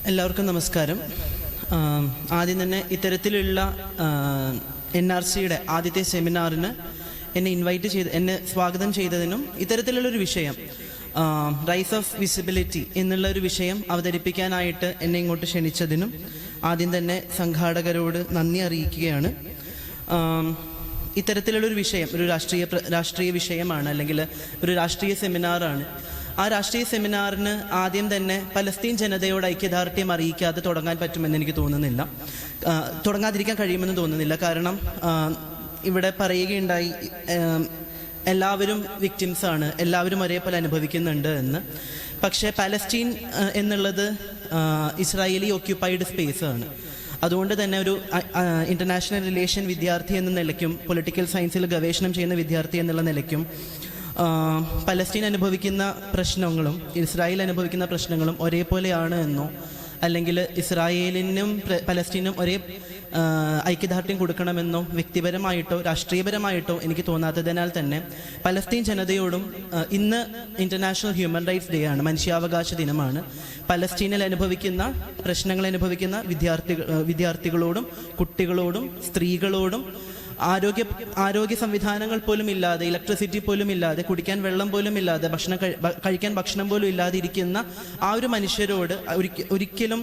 എല്ലാവർക്കും നമസ്കാരം. ആദ്യം തന്നെ ഇത്തരത്തിലുള്ള NRCയുടെ ആദ്യത്തെ സെമിനാറിന് എന്നെ സ്വാഗതം ചെയ്തതിനും ഇത്തരത്തിലുള്ളൊരു വിഷയം റൈസ് ഓഫ് വിസിബിലിറ്റി എന്നുള്ള ഒരു വിഷയം അവതരിപ്പിക്കാനായിട്ട് എന്നെ ഇങ്ങോട്ട് ക്ഷണിച്ചതിനും ആദ്യം തന്നെ സംഘാടകരോട് നന്ദി അറിയിക്കുകയാണ്. ഇത്തരത്തിലുള്ളൊരു വിഷയം ഒരു രാഷ്ട്രീയ വിഷയമാണ്, അല്ലെങ്കിൽ ഒരു രാഷ്ട്രീയ സെമിനാറാണ്. ആ രാഷ്ട്രീയ സെമിനാറിന് ആദ്യം തന്നെ പലസ്തീൻ ജനതയോട് ഐക്യദാർഢ്യം അറിയിക്കാതെ തുടങ്ങാൻ പറ്റുമെന്ന് എനിക്ക് തോന്നുന്നില്ല, തുടങ്ങാതിരിക്കാൻ കഴിയുമെന്ന് തോന്നുന്നില്ല. കാരണം ഇവിടെ പറയുകയുണ്ടായി എല്ലാവരും വിക്ടിംസാണ്, എല്ലാവരും ഒരേപോലെ അനുഭവിക്കുന്നുണ്ട് എന്ന്. പക്ഷേ പലസ്തീൻ എന്നുള്ളത് ഇസ്രായേലി ഓക്യുപ്പൈഡ് സ്പേസ് ആണ്. അതുകൊണ്ട് തന്നെ ഒരു ഇൻ്റർനാഷണൽ റിലേഷൻ വിദ്യാർത്ഥി എന്ന നിലയ്ക്കും പൊളിറ്റിക്കൽ സയൻസിൽ ഗവേഷണം ചെയ്യുന്ന വിദ്യാർത്ഥി എന്നുള്ള നിലയ്ക്കും പലസ്തീൻ അനുഭവിക്കുന്ന പ്രശ്നങ്ങളും ഇസ്രായേൽ അനുഭവിക്കുന്ന പ്രശ്നങ്ങളും ഒരേപോലെയാണ് എന്നോ അല്ലെങ്കിൽ ഇസ്രായേലിനും പലസ്തീനും ഒരേ ഐക്യദാർഢ്യം കൊടുക്കണമെന്നോ വ്യക്തിപരമായിട്ടോ രാഷ്ട്രീയപരമായിട്ടോ എനിക്ക് തോന്നാത്തതിനാൽ തന്നെ പലസ്തീൻ ജനതയോടും ഇന്ന് ഇൻ്റർനാഷണൽ ഹ്യൂമൻ റൈറ്റ്സ് ഡേ ആണ്, മനുഷ്യാവകാശ ദിനമാണ്. പലസ്തീനിൽ അനുഭവിക്കുന്ന പ്രശ്നങ്ങൾ അനുഭവിക്കുന്ന വിദ്യാർത്ഥികളോടും കുട്ടികളോടും സ്ത്രീകളോടും ആരോഗ്യ സംവിധാനങ്ങൾ പോലും ഇല്ലാതെ, ഇലക്ട്രിസിറ്റി പോലും ഇല്ലാതെ, കുടിക്കാൻ വെള്ളം പോലും ഇല്ലാതെ, കഴിക്കാൻ ഭക്ഷണം പോലും ഇല്ലാതെ ഇരിക്കുന്ന ആ ഒരു മനുഷ്യരോട് ഒരിക്കലും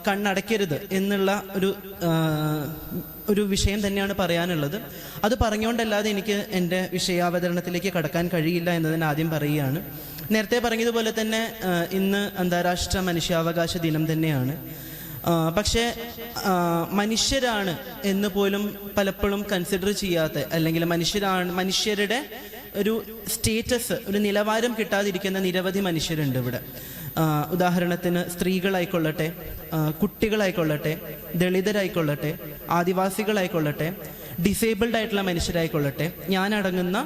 കണ്ണടയ്ക്കരുത് എന്നുള്ള ഒരു വിഷയം തന്നെയാണ് പറയാനുള്ളത്. അത് പറഞ്ഞുകൊണ്ടല്ലാതെ എനിക്ക് എൻ്റെ വിഷയാവതരണത്തിലേക്ക് കടക്കാൻ കഴിയില്ല എന്നതിന് ആദ്യം പറയുകയാണ്. നേരത്തെ പറഞ്ഞതുപോലെ തന്നെ ഇന്ന് അന്താരാഷ്ട്ര മനുഷ്യാവകാശ ദിനം തന്നെയാണ്. പക്ഷേ മനുഷ്യരാണ് എന്ന് പോലും പലപ്പോഴും കൺസിഡർ ചെയ്യാത്ത, അല്ലെങ്കിൽ മനുഷ്യരുടെ ഒരു സ്റ്റേറ്റസ്, ഒരു നിലവാരം കിട്ടാതിരിക്കുന്ന നിരവധി മനുഷ്യരുണ്ട് ഇവിടെ. ഉദാഹരണത്തിന് സ്ത്രീകളായിക്കൊള്ളട്ടെ, കുട്ടികളായിക്കൊള്ളട്ടെ, ദളിതരായിക്കൊള്ളട്ടെ, ആദിവാസികളായിക്കൊള്ളട്ടെ, ഡിസേബിൾഡ് ആയിട്ടുള്ള മനുഷ്യരായിക്കൊള്ളട്ടെ, ഞാനടങ്ങുന്ന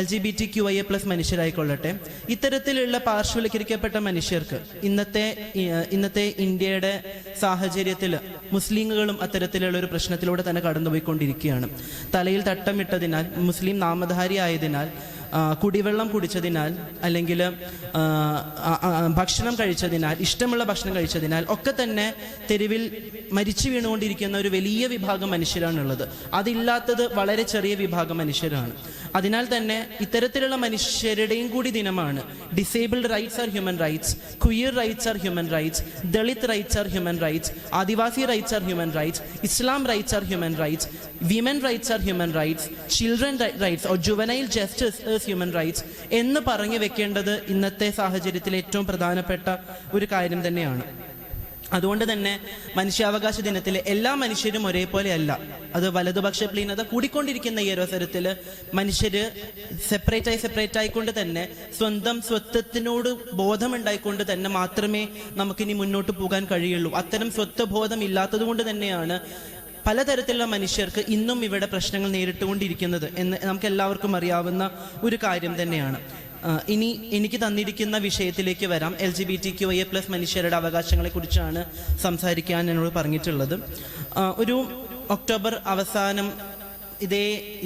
LGBTQIA+ മനുഷ്യരായിക്കൊള്ളട്ടെ, ഇത്തരത്തിലുള്ള പാർശ്വവൽക്കരിക്കപ്പെട്ട മനുഷ്യർക്ക് ഇന്നത്തെ ഇന്ത്യയുടെ സാഹചര്യത്തിൽ മുസ്ലിങ്ങളുകളും അത്തരത്തിലുള്ള ഒരു പ്രശ്നത്തിലൂടെ തന്നെ കടന്നുപോയിക്കൊണ്ടിരിക്കുകയാണ്. തലയിൽ തട്ടമിട്ടതിനാൽ, മുസ്ലിം നാമധാരി ആയതിനാൽ, കുടിവെള്ളം കുടിച്ചതിനാൽ, അല്ലെങ്കിൽ ഭക്ഷണം കഴിച്ചതിനാൽ, ഇഷ്ടമുള്ള ഭക്ഷണം കഴിച്ചതിനാൽ ഒക്കെ തന്നെ തെരുവിൽ മരിച്ചു വീണുകൊണ്ടിരിക്കുന്ന ഒരു വലിയ വിഭാഗം മനുഷ്യരാണുള്ളത്. അതില്ലാത്തത് വളരെ ചെറിയ വിഭാഗം മനുഷ്യരാണ്. അതിനാൽ തന്നെ ഇത്തരത്തിലുള്ള മനുഷ്യരുടെയും കൂടി ദിനമാണ്. Disabled rights R human rights, queer rights R human rights, Dalit rights R human rights, Adivasi rights R human rights, Islam rights R human rights, women rights R human rights, children rights or juvenile justice human rights എന്ന് പറഞ്ഞു വെക്കേണ്ടത് ഇന്നത്തെ സാഹചര്യത്തിൽ ഏറ്റവും പ്രധാനപ്പെട്ട ഒരു കാര്യം തന്നെയാണ്. അതുകൊണ്ട് തന്നെ മനുഷ്യാവകാശ ദിനത്തിൽ എല്ലാ മനുഷ്യരും ഒരേപോലെയല്ല. അത് വലതുപക്ഷ പ്ലീനത കൂടിക്കൊണ്ടിരിക്കുന്ന ഈ ഒരു അവസരത്തിൽ മനുഷ്യര് സെപ്പറേറ്റ് ആയിക്കൊണ്ട് തന്നെ സ്വന്തം സ്വത്വത്തിനോട് ബോധമുണ്ടായിക്കൊണ്ട് തന്നെ മാത്രമേ നമുക്കിനി മുന്നോട്ട് പോകാൻ കഴിയുള്ളൂ. അത്തരം സ്വത്വബോധം ഇല്ലാത്തത് കൊണ്ട് തന്നെയാണ് പലതരത്തിലുള്ള മനുഷ്യർക്ക് ഇന്നും ഇവിടെ പ്രശ്നങ്ങൾ നേരിട്ടുകൊണ്ടിരിക്കുന്നത് എന്ന് നമുക്ക് എല്ലാവർക്കും അറിയാവുന്ന ഒരു കാര്യം തന്നെയാണ്. ഇനി എനിക്ക് തന്നിരിക്കുന്ന വിഷയത്തിലേക്ക് വരാം. LGBTQIA+ മനുഷ്യരുടെ അവകാശങ്ങളെ കുറിച്ചാണ് സംസാരിക്കാൻ എന്നോട് പറഞ്ഞിട്ടുള്ളത്. ഒരു ഒക്ടോബർ അവസാനം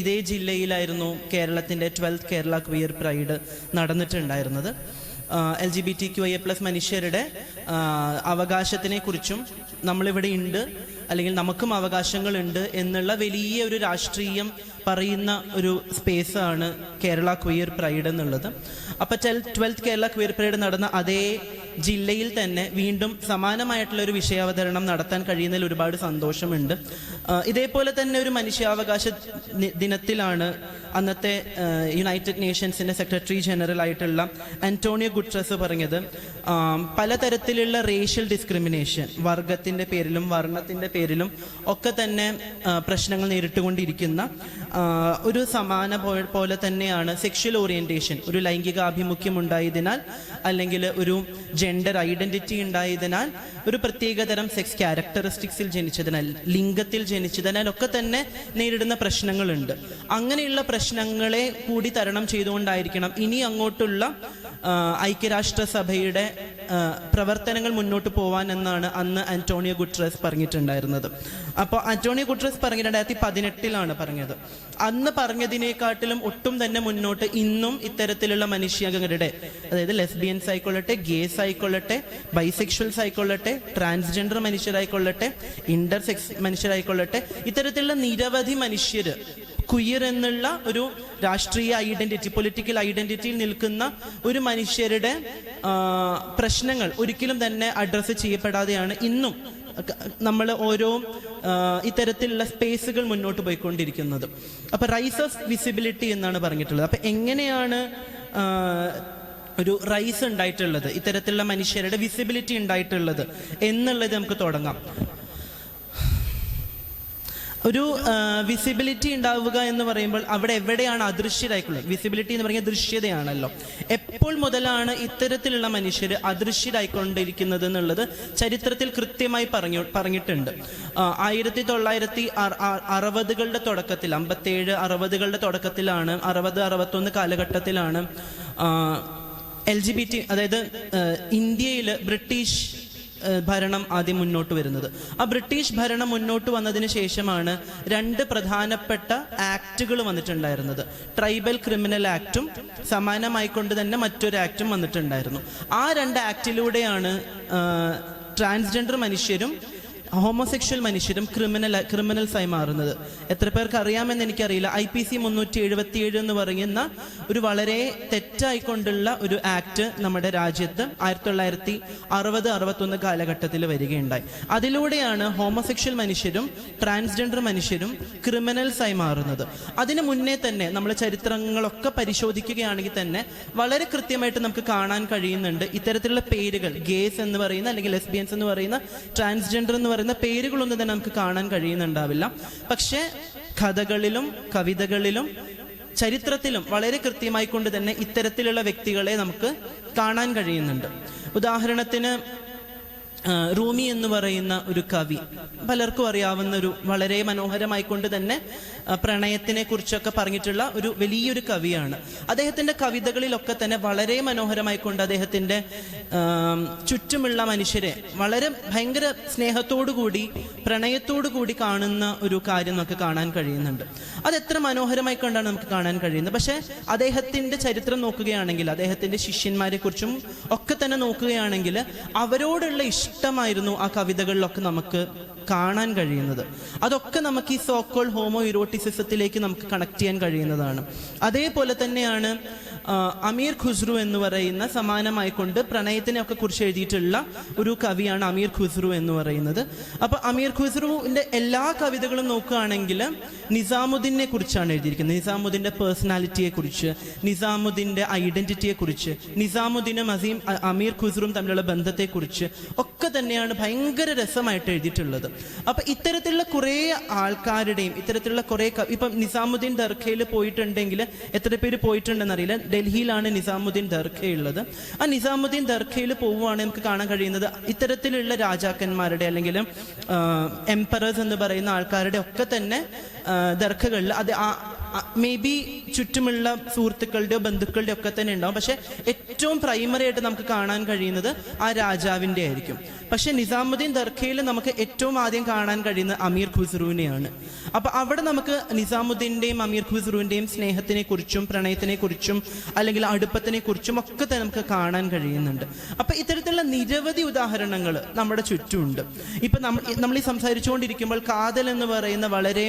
ഇതേ ജില്ലയിലായിരുന്നു കേരളത്തിൻ്റെ 12th കേരള ക്വീർ പ്രൈഡ് നടന്നിട്ടുണ്ടായിരുന്നത്. LGBTQIA+ മനുഷ്യരുടെ അവകാശത്തിനെ കുറിച്ചും നമ്മളിവിടെ ഉണ്ട്, അല്ലെങ്കിൽ നമുക്കും അവകാശങ്ങളുണ്ട് എന്നുള്ള വലിയ ഒരു രാഷ്ട്രീയം പറയുന്ന ഒരു സ്പേസാണ് കേരള ക്വീർ പ്രൈഡ് എന്നുള്ളത്. അപ്പോൾ 12th കേരള ക്വീർ പ്രൈഡ് നടന്ന അതേ ജില്ലയിൽ തന്നെ വീണ്ടും സമാനമായിട്ടുള്ള ഒരു വിഷയാവതരണം നടത്താൻ കഴിയുന്നതിൽ ഒരുപാട് സന്തോഷമുണ്ട്. ഇതേപോലെ തന്നെ ഒരു മനുഷ്യാവകാശ ദിനത്തിലാണ് അന്നത്തെ യുണൈറ്റഡ് നേഷൻസിൻ്റെ സെക്രട്ടറി ജനറൽ ആയിട്ടുള്ള ആന്റോണിയോ ഗുട്രസ് പറഞ്ഞത്, പലതരത്തിലുള്ള റേഷ്യൽ ഡിസ്ക്രിമിനേഷൻ, വർഗത്തിൻ്റെ പേരിലും വർണ്ണത്തിൻ്റെ പേരിലും ഒക്കെ തന്നെ പ്രശ്നങ്ങൾ നേരിട്ടുകൊണ്ടിരിക്കുന്ന ഒരു സമാന പോലെ തന്നെയാണ് സെക്ഷൽ ഓറിയന്റേഷൻ, ഒരു ലൈംഗിക ആഭിമുഖ്യം ഉണ്ടായതിനാൽ, അല്ലെങ്കിൽ ഒരു ജെൻഡർ ഐഡന്റിറ്റി ഉണ്ടായതിനാൽ, ഒരു പ്രത്യേകതരം സെക്സ് ക്യാരക്ടറിസ്റ്റിക്സിൽ ജനിച്ചതിനാൽ, ലിംഗത്തിൽ ജനിച്ചതിനാൽ ഒക്കെ തന്നെ നേരിടുന്ന പ്രശ്നങ്ങളുണ്ട്. അങ്ങനെയുള്ള പ്രശ്നങ്ങളെ കൂടി തരണം ചെയ്തുകൊണ്ടായിരിക്കണം ഇനി അങ്ങോട്ടുള്ള ഐക്യരാഷ്ട്രസഭയുടെ പ്രവർത്തനങ്ങൾ മുന്നോട്ട് പോവാൻ എന്നാണ് അന്ന് അന്റോണിയോ ഗുട്രസ് പറഞ്ഞിട്ടുണ്ടായിരുന്നത്. അപ്പോൾ അന്റോണിയോ ഗുട്രസ് പറഞ്ഞ 2018 പറഞ്ഞത്. അന്ന് പറഞ്ഞതിനെക്കാട്ടിലും ഒട്ടും തന്നെ മുന്നോട്ട് ഇന്നും ഇത്തരത്തിലുള്ള മനുഷ്യരുടെ, അതായത് ലെസ്ബിയൻസ് ആയിക്കൊള്ളട്ടെ, ഗേസ് ആയിക്കൊള്ളട്ടെ, ബൈസെക്ഷൽസ് ആയിക്കൊള്ളട്ടെ, ട്രാൻസ്ജെൻഡർ മനുഷ്യരായിക്കൊള്ളട്ടെ, ഇന്റർസെക്സ് മനുഷ്യരായിക്കൊള്ളട്ടെ, ഇത്തരത്തിലുള്ള നിരവധി മനുഷ്യർ ക്വീർ എന്നുള്ള ഒരു രാഷ്ട്രീയ ഐഡന്റിറ്റി, പൊളിറ്റിക്കൽ ഐഡന്റിറ്റിയിൽ നിൽക്കുന്ന ഒരു മനുഷ്യരുടെ പ്രശ്നങ്ങൾ ഒരിക്കലും തന്നെ അഡ്രസ്സ് ചെയ്യപ്പെടാതെയാണ് ഇന്നും നമ്മൾ ഓരോ ഇത്തരത്തിലുള്ള സ്പേസുകൾ മുന്നോട്ട് പോയിക്കൊണ്ടിരിക്കുന്നത്. അപ്പൊ റൈസ് ഓഫ് വിസിബിലിറ്റി എന്നാണ് പറഞ്ഞിട്ടുള്ളത്. അപ്പൊ എങ്ങനെയാണ് ഒരു റൈസ് ഉണ്ടായിട്ടുള്ളത്, ഇത്തരത്തിലുള്ള മനുഷ്യരുടെ വിസിബിലിറ്റി ഉണ്ടായിട്ടുള്ളത് എന്നുള്ളത് നമുക്ക് തുടങ്ങാം. ഒരു വിസിബിലിറ്റി ഉണ്ടാവുക എന്ന് പറയുമ്പോൾ അവിടെ എവിടെയാണ് അദൃശ്യരായിട്ടുള്ളത്? വിസിബിലിറ്റി എന്ന് പറഞ്ഞാൽ ദൃശ്യതയാണല്ലോ. എപ്പോൾ മുതലാണ് ഇത്തരത്തിലുള്ള മനുഷ്യർ അദൃശ്യരായിക്കൊണ്ടിരിക്കുന്നത് എന്നുള്ളത് ചരിത്രത്തിൽ കൃത്യമായി പറഞ്ഞിട്ടുണ്ട്. 1960 തുടക്കത്തിൽ, 57-60 തുടക്കത്തിലാണ്, 60-61 കാലഘട്ടത്തിലാണ് LGBT, അതായത് ഇന്ത്യയിൽ ബ്രിട്ടീഷ് ഭരണം ആദ്യം മുന്നോട്ട് വരുന്നത്. ആ ബ്രിട്ടീഷ് ഭരണം മുന്നോട്ട് വന്നതിന് ശേഷമാണ് 2 പ്രധാനപ്പെട്ട ആക്ടുകൾ വന്നിട്ടുണ്ടായിരുന്നത്. ട്രൈബൽ ക്രിമിനൽ ആക്ടും സമാനമായിക്കൊണ്ട് തന്നെ മറ്റൊരു ആക്ടും വന്നിട്ടുണ്ടായിരുന്നു. ആ 2 ആക്ടിലൂടെയാണ് ട്രാൻസ്ജെൻഡർ മനുഷ്യരും ഹോമോസെക്ഷൽ മനുഷ്യരും ക്രിമിനൽസായി മാറുന്നത്. എത്ര പേർക്ക് അറിയാമെന്ന് എനിക്കറിയില്ല. IPC 377 എന്ന് പറയുന്ന ഒരു വളരെ തെറ്റായിക്കൊണ്ടുള്ള ഒരു ആക്ട് നമ്മുടെ രാജ്യത്ത് 1960-61 കാലഘട്ടത്തിൽ വരികയുണ്ടായി. അതിലൂടെയാണ് ഹോമോസെക്ഷൽ മനുഷ്യരും ട്രാൻസ്ജെൻഡർ മനുഷ്യരും ക്രിമിനൽസായി മാറുന്നത്. അതിനു മുന്നേ തന്നെ നമ്മൾ ചരിത്രങ്ങളൊക്കെ പരിശോധിക്കുകയാണെങ്കിൽ തന്നെ വളരെ കൃത്യമായിട്ട് നമുക്ക് കാണാൻ കഴിയുന്നുണ്ട് ഇത്തരത്തിലുള്ള പേരുകൾ. ഗേസ് എന്ന് പറയുന്ന, അല്ലെങ്കിൽ ലെസ്ബിയൻസ് എന്ന് പറയുന്ന, ട്രാൻസ്ജെൻഡർ എന്ന് പറയുന്ന പേരുകളൊന്നും തന്നെ നമുക്ക് കാണാൻ കഴിയുന്നുണ്ടാവില്ല. പക്ഷെ കഥകളിലും കവിതകളിലും ചരിത്രത്തിലും വളരെ കൃത്യമായി കൊണ്ട് തന്നെ ഇത്തരത്തിലുള്ള വ്യക്തികളെ നമുക്ക് കാണാൻ കഴിയുന്നുണ്ട്. ഉദാഹരണത്തിന് റൂമി എന്ന് പറയുന്ന ഒരു കവി, പലർക്കും അറിയാവുന്ന ഒരു വളരെ മനോഹരമായിക്കൊണ്ട് തന്നെ പ്രണയത്തിനെ കുറിച്ചൊക്കെ പറഞ്ഞിട്ടുള്ള ഒരു വലിയൊരു കവിയാണ്. അദ്ദേഹത്തിന്റെ കവിതകളിലൊക്കെ തന്നെ വളരെ മനോഹരമായിക്കൊണ്ട് അദ്ദേഹത്തിന്റെ ചുറ്റുമുള്ള മനുഷ്യരെ വളരെ ഭയങ്കര സ്നേഹത്തോടുകൂടി, പ്രണയത്തോടുകൂടി കാണുന്ന ഒരു കാര്യം നമുക്ക് കാണാൻ കഴിയുന്നുണ്ട്. അതെത്ര മനോഹരമായി കൊണ്ടാണ് നമുക്ക് കാണാൻ കഴിയുന്നത്. പക്ഷെ അദ്ദേഹത്തിന്റെ ചരിത്രം നോക്കുകയാണെങ്കിൽ, അദ്ദേഹത്തിന്റെ ശിഷ്യന്മാരെ കുറിച്ചും ഒക്കെ തന്നെ നോക്കുകയാണെങ്കിൽ അവരോടുള്ള ഇഷ്ടമായിരുന്നു ആ കവിതകളിലൊക്കെ നമുക്ക് കാണാൻ കഴിയുന്നത്. അതൊക്കെ നമുക്ക് ഈ സോക്കോൾ ഹോമോ ഇറോട്ടിസിസത്തിലേക്ക് നമുക്ക് കണക്ട് ചെയ്യാൻ കഴിയുന്നതാണ്. അതേപോലെ തന്നെയാണ് അമീർ ഖുസ്രു എന്ന് പറയുന്ന, സമാനമായിക്കൊണ്ട് പ്രണയത്തിനെ ഒക്കെ കുറിച്ച് എഴുതിയിട്ടുള്ള ഒരു കവിയാണ് അമീർ ഖുസ്രു എന്ന് പറയുന്നത്. അപ്പൊ അമീർ ഖുസ്രുവിന്റെ എല്ലാ കവിതകളും നോക്കുകയാണെങ്കിൽ നിസാമുദ്ദീനെ കുറിച്ചാണ് എഴുതിയിരിക്കുന്നത്. നിസാമുദ്ദീന്റെ പേഴ്സണാലിറ്റിയെ കുറിച്ച്, നിസാമുദ്ദീന്റെ ഐഡന്റിറ്റിയെ കുറിച്ച്, നിസാമുദ്ദീനും അമീർ ഖുസ്രുവും തമ്മിലുള്ള ബന്ധത്തെക്കുറിച്ച് ഒക്കെ തന്നെയാണ് ഭയങ്കര രസമായിട്ട് എഴുതിയിട്ടുള്ളത്. അപ്പൊ ഇത്തരത്തിലുള്ള കുറെ ആൾക്കാരുടെയും ഇത്തരത്തിലുള്ള കുറെ, ഇപ്പം നിസാമുദ്ദീൻ ദർഗയിൽ പോയിട്ടുണ്ടെങ്കിൽ എത്ര പേര് പോയിട്ടുണ്ടെന്ന് അറിയില്ല. ഡൽഹിയിലാണ് നിസാമുദ്ദീൻ ദർഗ ഉള്ളത്. ആ നിസാമുദ്ദീൻ ദർഗയിൽ പോവുകയാണെങ്കിൽ നമുക്ക് കാണാൻ കഴിയുന്നത് ഇത്തരത്തിലുള്ള രാജാക്കന്മാരുടെ, അല്ലെങ്കിൽ എംപറേഴ്സ് എന്ന് പറയുന്ന ആൾക്കാരുടെ ഒക്കെ തന്നെ ദർഗകളിൽ അത് മേ ബി ചുറ്റുമുള്ള സുഹൃത്തുക്കളുടെയോ ബന്ധുക്കളുടെയോ ഒക്കെ തന്നെ ഉണ്ടാവും. പക്ഷെ ഏറ്റവും പ്രൈമറി ആയിട്ട് നമുക്ക് കാണാൻ കഴിയുന്നത് ആ രാജാവിൻ്റെ ആയിരിക്കും. പക്ഷെ നിസാമുദ്ദീൻ ദർഗയിൽ നമുക്ക് ഏറ്റവും ആദ്യം കാണാൻ കഴിയുന്നത് അമീർ ഖുസ്രുവിനെയാണ്. അപ്പൊ അവിടെ നമുക്ക് നിസാമുദ്ദീന്റെയും അമീർ ഖുസ്രുവിന്റെയും സ്നേഹത്തിനെ കുറിച്ചും പ്രണയത്തിനെ കുറിച്ചും അല്ലെങ്കിൽ അടുപ്പത്തിനെ കുറിച്ചും ഒക്കെ തന്നെ നമുക്ക് കാണാൻ കഴിയുന്നുണ്ട്. അപ്പൊ ഇത്തരത്തിലുള്ള നിരവധി ഉദാഹരണങ്ങൾ നമ്മുടെ ചുറ്റുമുണ്ട്. ഇപ്പൊ നമ്മൾ ഈ സംസാരിച്ചുകൊണ്ടിരിക്കുമ്പോൾ കാതൽ എന്ന് പറയുന്ന വളരെ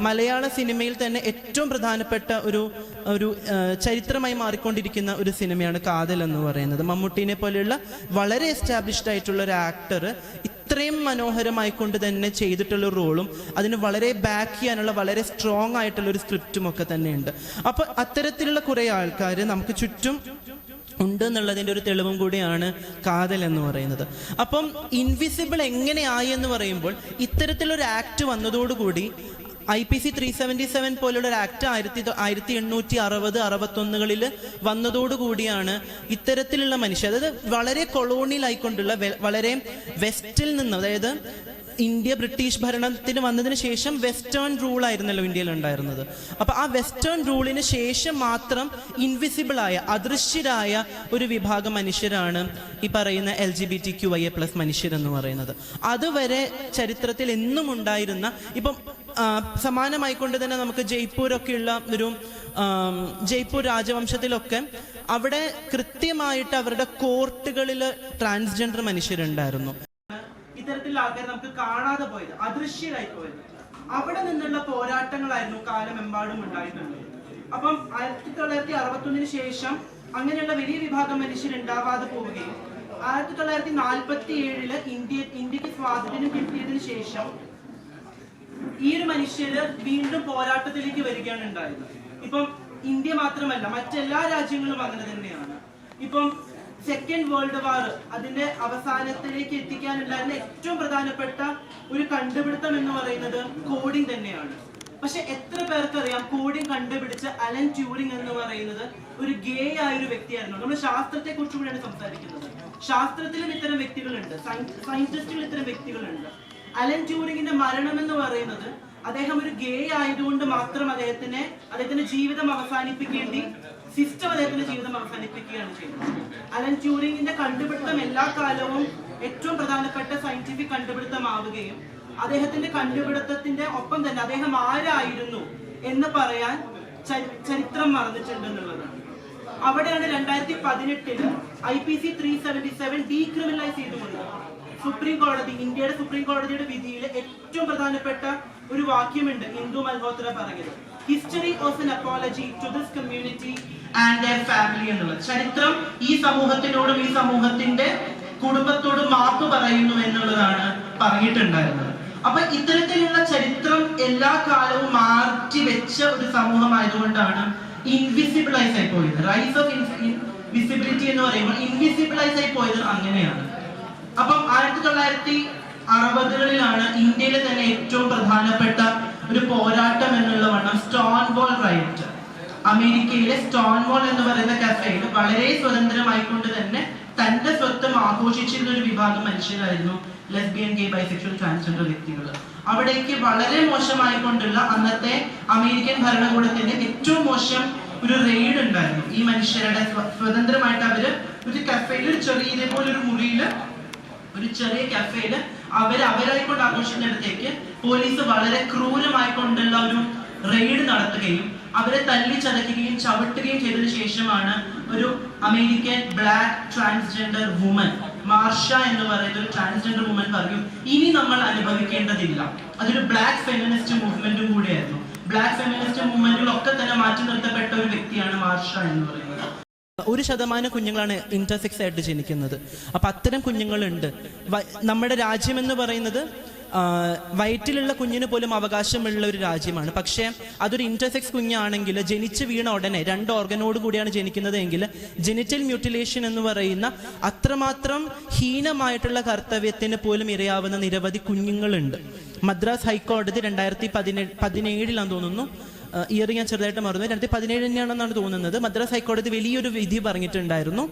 മലയാള സിനിമയിൽ തന്നെ ഏറ്റവും പ്രധാനപ്പെട്ട ഒരു ചരിത്രമായി മാറിക്കൊണ്ടിരിക്കുന്ന ഒരു സിനിമയാണ് കാതൽ എന്ന് പറയുന്നത്. മമ്മൂട്ടിനെ പോലെയുള്ള വളരെ എസ്റ്റാബ്ലിഷ്ഡ് ആയിട്ടുള്ള ഒരു ആക്ടർ ഇത്രയും മനോഹരമായിക്കൊണ്ട് തന്നെ ചെയ്തിട്ടുള്ള റോളും അതിന് വളരെ ബാക്ക് ചെയ്യാനുള്ള വളരെ സ്ട്രോങ് ആയിട്ടുള്ള ഒരു സ്ക്രിപ്റ്റും ഒക്കെ തന്നെയുണ്ട്. അപ്പൊ അത്തരത്തിലുള്ള കുറെ ആൾക്കാർ നമുക്ക് ചുറ്റും ഉണ്ട് എന്നുള്ളതിൻ്റെ ഒരു തെളിവും കൂടിയാണ് കാതൽ എന്ന് പറയുന്നത്. അപ്പം ഇൻവിസിബിൾ എങ്ങനെയായി എന്ന് പറയുമ്പോൾ ഇത്തരത്തിലൊരു ആക്ട് വന്നതോടുകൂടി IPC 377 പോലുള്ള ഒരു ആക്ട് 1860-61 വന്നതോടുകൂടിയാണ് ഇത്തരത്തിലുള്ള മനുഷ്യർ, അതായത് വളരെ കൊളോണിയൽ ആയിക്കൊണ്ടുള്ള, വളരെ വെസ്റ്റിൽ നിന്ന്, അതായത് ഇന്ത്യ ബ്രിട്ടീഷ് ഭരണത്തിന് വന്നതിന് ശേഷം വെസ്റ്റേൺ റൂൾ ആയിരുന്നല്ലോ ഇന്ത്യയിൽ ഉണ്ടായിരുന്നത്. അപ്പോൾ ആ വെസ്റ്റേൺ റൂളിന് ശേഷം മാത്രം ഇൻവിസിബിളായ അദൃശ്യരായ ഒരു വിഭാഗം മനുഷ്യരാണ് ഈ പറയുന്ന LGBTQIA+ മനുഷ്യരെന്ന് പറയുന്നത്. അതുവരെ ചരിത്രത്തിൽ എന്നും ഉണ്ടായിരുന്ന, ഇപ്പം സമാനമായിക്കൊണ്ട് തന്നെ നമുക്ക് ജയ്പൂരൊക്കെയുള്ള ഒരു ജയ്പൂർ രാജവംശത്തിലൊക്കെ അവിടെ കൃത്യമായിട്ട് അവരുടെ കോർട്ടുകളിൽ ട്രാൻസ്ജെൻഡർ മനുഷ്യരുണ്ടായിരുന്നു. ഇത്തരത്തിലുള്ള ആൾക്കാർ നമുക്ക് കാണാതെ പോയത്, അദൃശ്യരായി പോയത്, അവിടെ നിന്നുള്ള പോരാട്ടങ്ങളായിരുന്നു കാലമെമ്പാടും ഉണ്ടായിട്ടുള്ളത്. അപ്പം 1961 ശേഷം അങ്ങനെയുള്ള വലിയ വിഭാഗം മനുഷ്യരുണ്ടാവാതെ പോവുകയും 1947 ഇന്ത്യക്ക് സ്വാതന്ത്ര്യം കിട്ടിയതിനു ശേഷം ഈ ഒരു മനുഷ്യര് വീണ്ടും പോരാട്ടത്തിലേക്ക് വരികയാണ് ഉണ്ടായത്. ഇപ്പം ഇന്ത്യ മാത്രമല്ല, മറ്റെല്ലാ രാജ്യങ്ങളും അങ്ങനെ തന്നെയാണ്. ഇപ്പം സെക്കൻഡ് വേൾഡ് വാർ അതിന്റെ അവസാനത്തിലേക്ക് എത്തിക്കാനുണ്ടായിരുന്ന ഏറ്റവും പ്രധാനപ്പെട്ട ഒരു കണ്ടുപിടുത്തം എന്ന് പറയുന്നത് കോഡിംഗ് തന്നെയാണ്. പക്ഷെ എത്ര പേർക്കറിയാം കോഡിംഗ് കണ്ടുപിടിച്ച അലൻ ട്യൂറിംഗ് എന്ന് പറയുന്നത് ഒരു ഗേ ആയ ഒരു വ്യക്തിയായിരുന്നു. നമ്മൾ ശാസ്ത്രത്തെ കുറിച്ച് കൂടിയാണ് സംസാരിക്കുന്നത്. ശാസ്ത്രത്തിലും ഇത്തരം വ്യക്തികളുണ്ട്, സയന്റിസ്റ്റുകൾ ഇത്തരം വ്യക്തികളുണ്ട്. അലൻ ട്യൂറിംഗിന്റെ മരണം എന്ന് പറയുന്നത് അദ്ദേഹം ഒരു ഗേ ആയതുകൊണ്ട് മാത്രം അദ്ദേഹത്തിന്റെ ജീവിതം അവസാനിപ്പിക്കേണ്ടി സിസ്റ്റം അദ്ദേഹത്തിന്റെ ജീവിതം അവസാനിപ്പിക്കുകയാണ് ചെയ്യുന്നത്. അലൻ ട്യൂറിംഗിന്റെ കണ്ടുപിടുത്തം എല്ലാ കാലവും ഏറ്റവും പ്രധാനപ്പെട്ട സയന്റിഫിക് കണ്ടുപിടുത്തമാവുകയും അദ്ദേഹത്തിന്റെ കണ്ടുപിടുത്തത്തിന്റെ ഒപ്പം തന്നെ അദ്ദേഹം ആരായിരുന്നു എന്ന് പറയാൻ ചരിത്രം മറന്നിട്ടുണ്ട് എന്നുള്ളതാണ്. അവിടെയാണ് 2018 IPC 377 ഡീക്രിമിനലൈസ് ചെയ്തുകൊണ്ട് സുപ്രീം കോടതി, ഇന്ത്യയുടെ സുപ്രീം കോടതിയുടെ വിധിയിൽ ഏറ്റവും പ്രധാനപ്പെട്ട ഒരു വാക്യമുണ്ട് ഇന്ദു മൽഹോത്ര പറഞ്ഞത്, history of an apology to this community and their family എന്നുള്ളത്. ചരിത്രം ഈ സമൂഹത്തിനോടും ഈ സമൂഹത്തിന്റെ കുടുംബത്തോടും മാപ്പ് പറയുന്നു എന്നുള്ളതാണ് പറഞ്ഞിട്ടുണ്ടായിരുന്നത്. അപ്പൊ ഇത്തരത്തിലുള്ള ചരിത്രം എല്ലാ കാലവും മാറ്റി വെച്ച ഒരു സമൂഹമായതുകൊണ്ടാണ് ഇൻവിസിബിളൈസ് ആയി പോയത്. റൈസ് ഓഫ് ഇൻവിസിബിലിറ്റി എന്ന് പറയുമ്പോൾ ഇൻവിസിബിളൈസ് ആയി പോയത് അങ്ങനെയാണ്. അപ്പം 1960കളിലാണ് ഇന്ത്യയിലെ തന്നെ ഏറ്റവും പ്രധാനപ്പെട്ട ഒരു പോരാട്ടം എന്നുള്ള വണ്ണം സ്റ്റോൺവാൾ റൈറ്റ്. അമേരിക്കയിലെ സ്റ്റോൺവാൾ എന്ന് പറയുന്ന കഫേയിൽ വളരെ സ്വതന്ത്രമായിക്കൊണ്ട് തന്നെ തന്റെ സ്വത്വം ആഘോഷിച്ചിരുന്ന ഒരു വിഭാഗം മനുഷ്യരായിരുന്നു ലെസ്ബിയൻ, ഗേ, ബൈസെക്ഷൽ, ട്രാൻസ്ജെൻഡർ വ്യക്തികൾ. അവിടേക്ക് വളരെ മോശമായിക്കൊണ്ടുള്ള അന്നത്തെ അമേരിക്കൻ ഭരണകൂടത്തിന്റെ ഏറ്റവും മോശം ഒരു റെയ്ഡ് ഉണ്ടായിരുന്നു. ഈ മനുഷ്യരുടെ സ്വതന്ത്രമായിട്ട് അവര് ഒരു കഫേയിൽ, ഒരു ചെറിയ ഇതേപോലെ ഒരു മുറിയില്, ഒരു ചെറിയ കഫേയില് അവരായിക്കൊണ്ട് ആഘോഷിക്കുന്നിടത്തേക്ക് പോലീസ് വളരെ ക്രൂരമായിക്കൊണ്ടുള്ള ഒരു റെയ്ഡ് നടത്തുകയും അവരെ തല്ലിച്ചതയ്ക്കുകയും ചവിട്ടുകയും ചെയ്തതിനു ശേഷമാണ് ഒരു അമേരിക്കൻ ബ്ലാക്ക് ട്രാൻസ്ജെൻഡർ വുമൻ, മാർഷ എന്ന് പറയുന്ന ഒരു ട്രാൻസ്ജെൻഡർ വുമൻ പറയും, ഇനി നമ്മൾ അനുഭവിക്കേണ്ടതില്ല. അതൊരു ബ്ലാക്ക് ഫെമിനിസ്റ്റ് മൂവ്മെന്റും കൂടിയായിരുന്നു. ബ്ലാക്ക് ഫെമിനിസ്റ്റ് മൂവ്മെന്റുകളൊക്കെ തന്നെ മാറ്റി നിർത്തപ്പെട്ട ഒരു വ്യക്തിയാണ് മാർഷ എന്ന് പറയുന്നത്. 1% കുഞ്ഞുങ്ങളാണ് ഇന്റർസെക്സ് ആയിട്ട് ജനിക്കുന്നത്. അപ്പൊ അത്തരം കുഞ്ഞുങ്ങളുണ്ട്. നമ്മുടെ രാജ്യം എന്ന് പറയുന്നത് വയറ്റിലുള്ള കുഞ്ഞിന് പോലും അവകാശമുള്ള ഒരു രാജ്യമാണ്. പക്ഷേ അതൊരു ഇന്റർസെക്സ് കുഞ്ഞാണെങ്കിൽ ജനിച്ച് വീണ ഉടനെ 2 ഓർഗനോട് കൂടിയാണ് ജനിക്കുന്നത് എങ്കിൽ ജെനിറ്റൽ മ്യൂട്ടിലേഷൻ എന്ന് പറയുന്ന അത്രമാത്രം ഹീനമായിട്ടുള്ള കർത്തവ്യത്തിന് പോലും ഇരയാവുന്ന നിരവധി കുഞ്ഞുങ്ങളുണ്ട്. മദ്രാസ് ഹൈക്കോടതി 2017 തോന്നുന്നു, ഇയർ ഞാൻ ചെറുതായിട്ട് മറന്നു, 2017 തന്നെയാണെന്നാണ് തോന്നുന്നത്, മദ്രാസ് ഹൈക്കോടതി വലിയൊരു വിധി പറഞ്ഞിട്ടുണ്ടായിരുന്നു.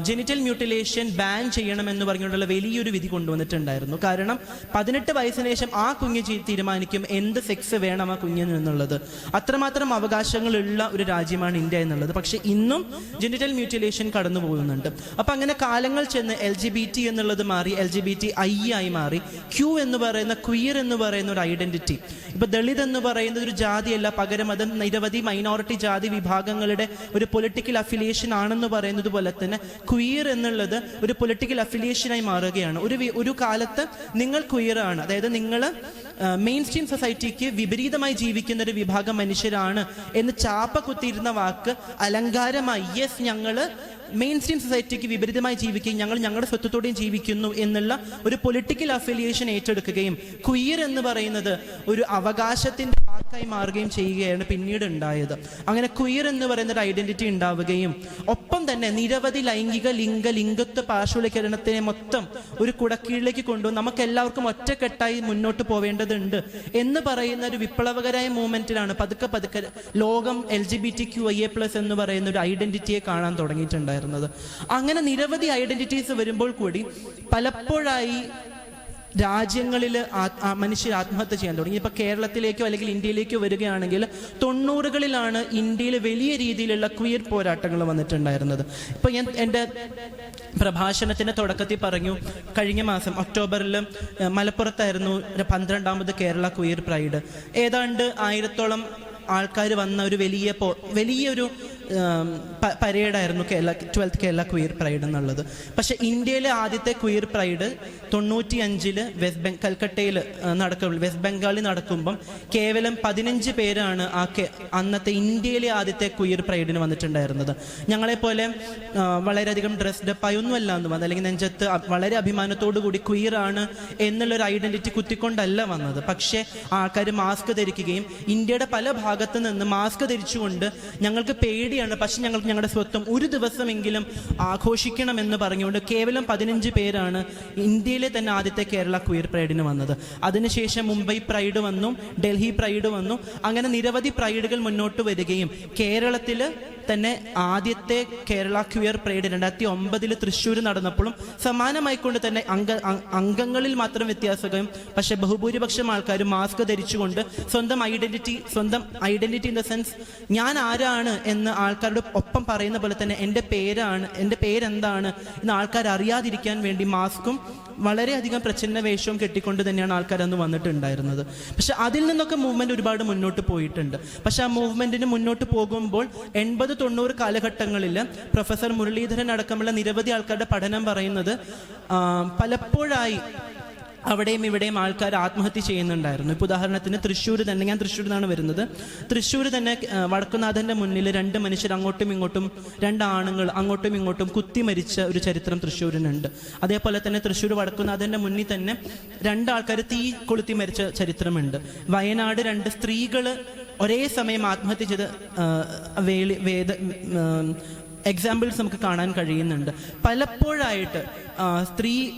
ജെനിറ്റൽ മ്യൂട്ടിലേഷൻ ബാൻ ചെയ്യണമെന്ന് പറഞ്ഞുകൊണ്ടുള്ള വലിയൊരു വിധി കൊണ്ടുവന്നിട്ടുണ്ടായിരുന്നു. കാരണം 18 വയസ്സിന് ശേഷം ആ കുഞ്ഞ് തീരുമാനിക്കും എന്ത് സെക്സ് വേണം ആ കുഞ്ഞിന് എന്നുള്ളത്. അത്രമാത്രം അവകാശങ്ങളുള്ള ഒരു രാജ്യമാണ് ഇന്ത്യ എന്നുള്ളത്. പക്ഷെ ഇന്നും ജെനിറ്റൽ മ്യൂട്ടിലേഷൻ കടന്നു പോകുന്നുണ്ട്. അപ്പൊ അങ്ങനെ കാലങ്ങൾ ചെന്ന് LGBT എന്നുള്ളത് മാറി LGBTI ആയി മാറി. Q എന്ന് പറയുന്ന ക്വീർ എന്ന് പറയുന്ന ഒരു ഐഡന്റിറ്റി. ഇപ്പൊ ദളിത് എന്ന് പറയുന്നത് ഒരു ജാതിയല്ല, പകരം അത് നിരവധി മൈനോറിറ്റി ജാതി വിഭാഗങ്ങളുടെ ഒരു പൊളിറ്റിക്കൽ അഫിലിയേഷൻ ആണെന്ന് പറയുന്നത് പോലെ തന്നെ ക്വീർ എന്നുള്ളത് ഒരു പൊളിറ്റിക്കൽ അഫിലിയേഷനായി മാറുകയാണ്. ഒരു കാലത്ത് നിങ്ങൾ ക്വീർ ആണ്, അതായത് നിങ്ങൾ മെയിൻ സ്ട്രീം സൊസൈറ്റിക്ക് വിപരീതമായി ജീവിക്കുന്ന ഒരു വിഭാഗം മനുഷ്യരാണ് എന്ന് ചാപ്പ കുത്തിയിരുന്ന വാക്ക് അലങ്കാരമായി യെസ് ഞങ്ങൾ മെയിൻ സ്ട്രീം സൊസൈറ്റിക്ക് വിപരീതമായി ജീവിക്കുകയും ഞങ്ങൾ ഞങ്ങളുടെ സ്വത്വത്തോടെയും ജീവിക്കുന്നു എന്നുള്ള ഒരു പൊളിറ്റിക്കൽ അഫിലിയേഷൻ ഏറ്റെടുക്കുകയും ക്വീർ എന്ന് പറയുന്നത് ഒരു അവകാശത്തിന്റെ വാക്കായി മാറുകയും ചെയ്യുകയാണ് പിന്നീട് ഉണ്ടായത്. അങ്ങനെ ക്വീർ എന്ന് പറയുന്ന ഒരു ഐഡന്റിറ്റി ഉണ്ടാവുകയും ഒപ്പം തന്നെ നിരവധി ലൈംഗിക ലിംഗത്വ പാർശ്വവൽക്കരണത്തിനെ മൊത്തം ഒരു കുടക്കീഴിലേക്ക് കൊണ്ടുവന്ന് നമുക്ക് എല്ലാവർക്കും ഒറ്റക്കെട്ടായി മുന്നോട്ട് പോവേണ്ടതുണ്ട് എന്ന് പറയുന്ന ഒരു വിപ്ലവകരമായ മൂവ്മെന്റിലാണ് പതുക്കെ ലോകം LGBTQIA+ എന്ന് പറയുന്ന ഒരു ഐഡന്റിറ്റിയെ കാണാൻ തുടങ്ങിയിട്ടുണ്ടായിരുന്നത്. അങ്ങനെ നിരവധി ഐഡന്റിറ്റീസ് വരുമ്പോൾ കൂടി പലപ്പോഴായി രാജ്യങ്ങളിൽ മനുഷ്യർ ആത്മഹത്യ ചെയ്യാൻ തുടങ്ങി. ഇപ്പോൾ കേരളത്തിലേക്കോ അല്ലെങ്കിൽ ഇന്ത്യയിലേക്കോ വരികയാണെങ്കിൽ 90കളിലാണ് ഇന്ത്യയിൽ വലിയ രീതിയിലുള്ള ക്വീർ പോരാട്ടങ്ങൾ വന്നിട്ടുണ്ടായിരുന്നത്. ഇപ്പോൾ ഞാൻ എൻ്റെ പ്രഭാഷണത്തിൻ്റെ തുടക്കത്തിൽ പറഞ്ഞു, കഴിഞ്ഞ മാസം ഒക്ടോബറിൽ മലപ്പുറത്തായിരുന്നു 12ാമത് കേരള ക്വീർ പ്രൈഡ്. ഏതാണ്ട് 1000-ഓളം ആൾക്കാർ വന്ന ഒരു വലിയൊരു പരേഡായിരുന്നു 12th കേരള ക്വീർ പ്രൈഡ് എന്നുള്ളത്. പക്ഷേ ഇന്ത്യയിലെ ആദ്യത്തെ ക്വീർ പ്രൈഡ് 95 കൽക്കട്ടയിൽ വെസ്റ്റ് ബംഗാളിൽ നടക്കുമ്പം കേവലം 15 പേരാണ് അന്നത്തെ ഇന്ത്യയിലെ ആദ്യത്തെ ക്വീർ പ്രൈഡിന് വന്നിട്ടുണ്ടായിരുന്നത്. ഞങ്ങളെപ്പോലെ വളരെയധികം ഡ്രസ്ഡപ്പായി ഒന്നുമല്ല എന്ന് വന്നത്, അല്ലെങ്കിൽ നെഞ്ചത്ത് വളരെ അഭിമാനത്തോടു കൂടി ക്വീർ ആണ് എന്നുള്ളൊരു ഐഡന്റിറ്റി കുത്തിക്കൊണ്ടല്ല വന്നത്. പക്ഷേ ആൾക്കാർ മാസ്ക് ധരിക്കുകയും ഇന്ത്യയുടെ പല ഭാഗത്ത് നിന്ന് മാസ്ക് ധരിച്ചുകൊണ്ട് ഞങ്ങൾക്ക് പേടിയാണ്, പക്ഷെ ഞങ്ങൾക്ക് ഞങ്ങളുടെ സ്വത്വം ഒരു ദിവസമെങ്കിലും ആഘോഷിക്കണമെന്ന് പറഞ്ഞുകൊണ്ട് കേവലം 15 പേരാണ് ഇന്ത്യയിലെ തന്നെ ആദ്യത്തെ കേരള ക്വീർ പ്രൈഡിന് വന്നത്. അതിനുശേഷം മുംബൈ പ്രൈഡ് വന്നു, ഡൽഹി പ്രൈഡ് വന്നു, അങ്ങനെ നിരവധി പ്രൈഡുകൾ മുന്നോട്ട് വരികയും കേരളത്തിൽ തന്നെ ആദ്യത്തെ കേരള ക്വീർ പ്രൈഡ് 2009 തൃശ്ശൂർ നടന്നപ്പോഴും സമാനമായിക്കൊണ്ട് തന്നെ അംഗങ്ങളിൽ മാത്രം വ്യത്യാസവും, പക്ഷെ ബഹുഭൂരിപക്ഷം ആൾക്കാരും മാസ്ക് ധരിച്ചുകൊണ്ട് സ്വന്തം ഐഡന്റിറ്റി ഇൻ ദ സെൻസ് ഞാൻ ആരാണ് എന്ന് ആൾക്കാരുടെ ഒപ്പം പറയുന്ന പോലെ തന്നെ എൻ്റെ പേരെന്താണ് എന്ന് ആൾക്കാർ അറിയാതിരിക്കാൻ വേണ്ടി മാസ്കും വളരെയധികം പ്രച്ഛന്ന വേഷവും കെട്ടിക്കൊണ്ട് തന്നെയാണ് ആൾക്കാർ അന്ന് വന്നിട്ടുണ്ടായിരുന്നത്. പക്ഷെ അതിൽ നിന്നൊക്കെ മൂവ്മെന്റ് ഒരുപാട് മുന്നോട്ട് പോയിട്ടുണ്ട്. പക്ഷെ ആ മൂവ്മെന്റിന് മുന്നോട്ട് പോകുമ്പോൾ 80-90 കാലഘട്ടങ്ങളിൽ പ്രൊഫസർ മുരളീധരൻ അടക്കമുള്ള നിരവധി ആൾക്കാരുടെ പഠനം പറയുന്നത് പലപ്പോഴായി അവിടെയും ഇവിടെയും ആൾക്കാർ ആത്മഹത്യ ചെയ്യുന്നുണ്ടായിരുന്നു. ഇപ്പോൾ ഉദാഹരണത്തിന് തൃശ്ശൂർ തന്നെ, ഞാൻ തൃശ്ശൂരിൽ നിന്നാണ് വരുന്നത്, തൃശ്ശൂർ തന്നെ വടക്കുനാഥൻ്റെ മുന്നിൽ 2 മനുഷ്യർ അങ്ങോട്ടും ഇങ്ങോട്ടും, 2 ആണുങ്ങൾ അങ്ങോട്ടും ഇങ്ങോട്ടും കുത്തി മരിച്ച ഒരു ചരിത്രം തൃശ്ശൂരിനുണ്ട്. അതേപോലെ തന്നെ തൃശ്ശൂർ വടക്കുനാഥൻ്റെ മുന്നിൽ തന്നെ 2 ആൾക്കാർ തീ കൊളുത്തി മരിച്ച ചരിത്രമുണ്ട്. വയനാട് 2 സ്ത്രീകൾ ഒരേ സമയം ആത്മഹത്യ ചെയ്ത് എക്സാമ്പിൾസ് നമുക്ക് കാണാൻ കഴിയുന്നുണ്ട്. പലപ്പോഴായിട്ട്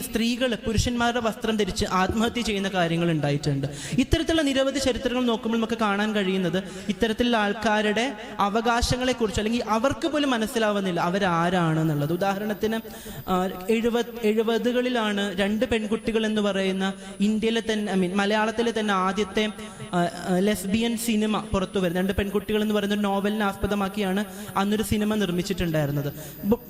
സ്ത്രീകൾ പുരുഷന്മാരുടെ വസ്ത്രം ധരിച്ച് ആത്മഹത്യ ചെയ്യുന്ന കാര്യങ്ങൾ ഉണ്ടായിട്ടുണ്ട്. ഇത്തരത്തിലുള്ള നിരവധി ചരിത്രങ്ങൾ നോക്കുമ്പോൾ നമുക്ക് കാണാൻ കഴിയുന്നത് ഇത്തരത്തിലുള്ള ആൾക്കാരുടെ അവകാശങ്ങളെക്കുറിച്ച്, അല്ലെങ്കിൽ അവർക്ക് പോലും മനസ്സിലാവുന്നില്ല അവരാരാണെന്നുള്ളത്. ഉദാഹരണത്തിന് 70കളിലാണ് 2 പെൺകുട്ടികൾ എന്ന് പറയുന്ന ഇന്ത്യയിലെ തന്നെ മലയാളത്തിലെ തന്നെ ആദ്യത്തെ ലെസ്ബിയൻ സിനിമ പുറത്തു വരുന്നത്. 2 പെൺകുട്ടികൾ എന്ന് പറയുന്ന ഒരു നോവലിനെ ആസ്പദമാക്കിയാണ് അന്നൊരു സിനിമ നിർമ്മിച്ചിട്ടുണ്ടായിരുന്നത്.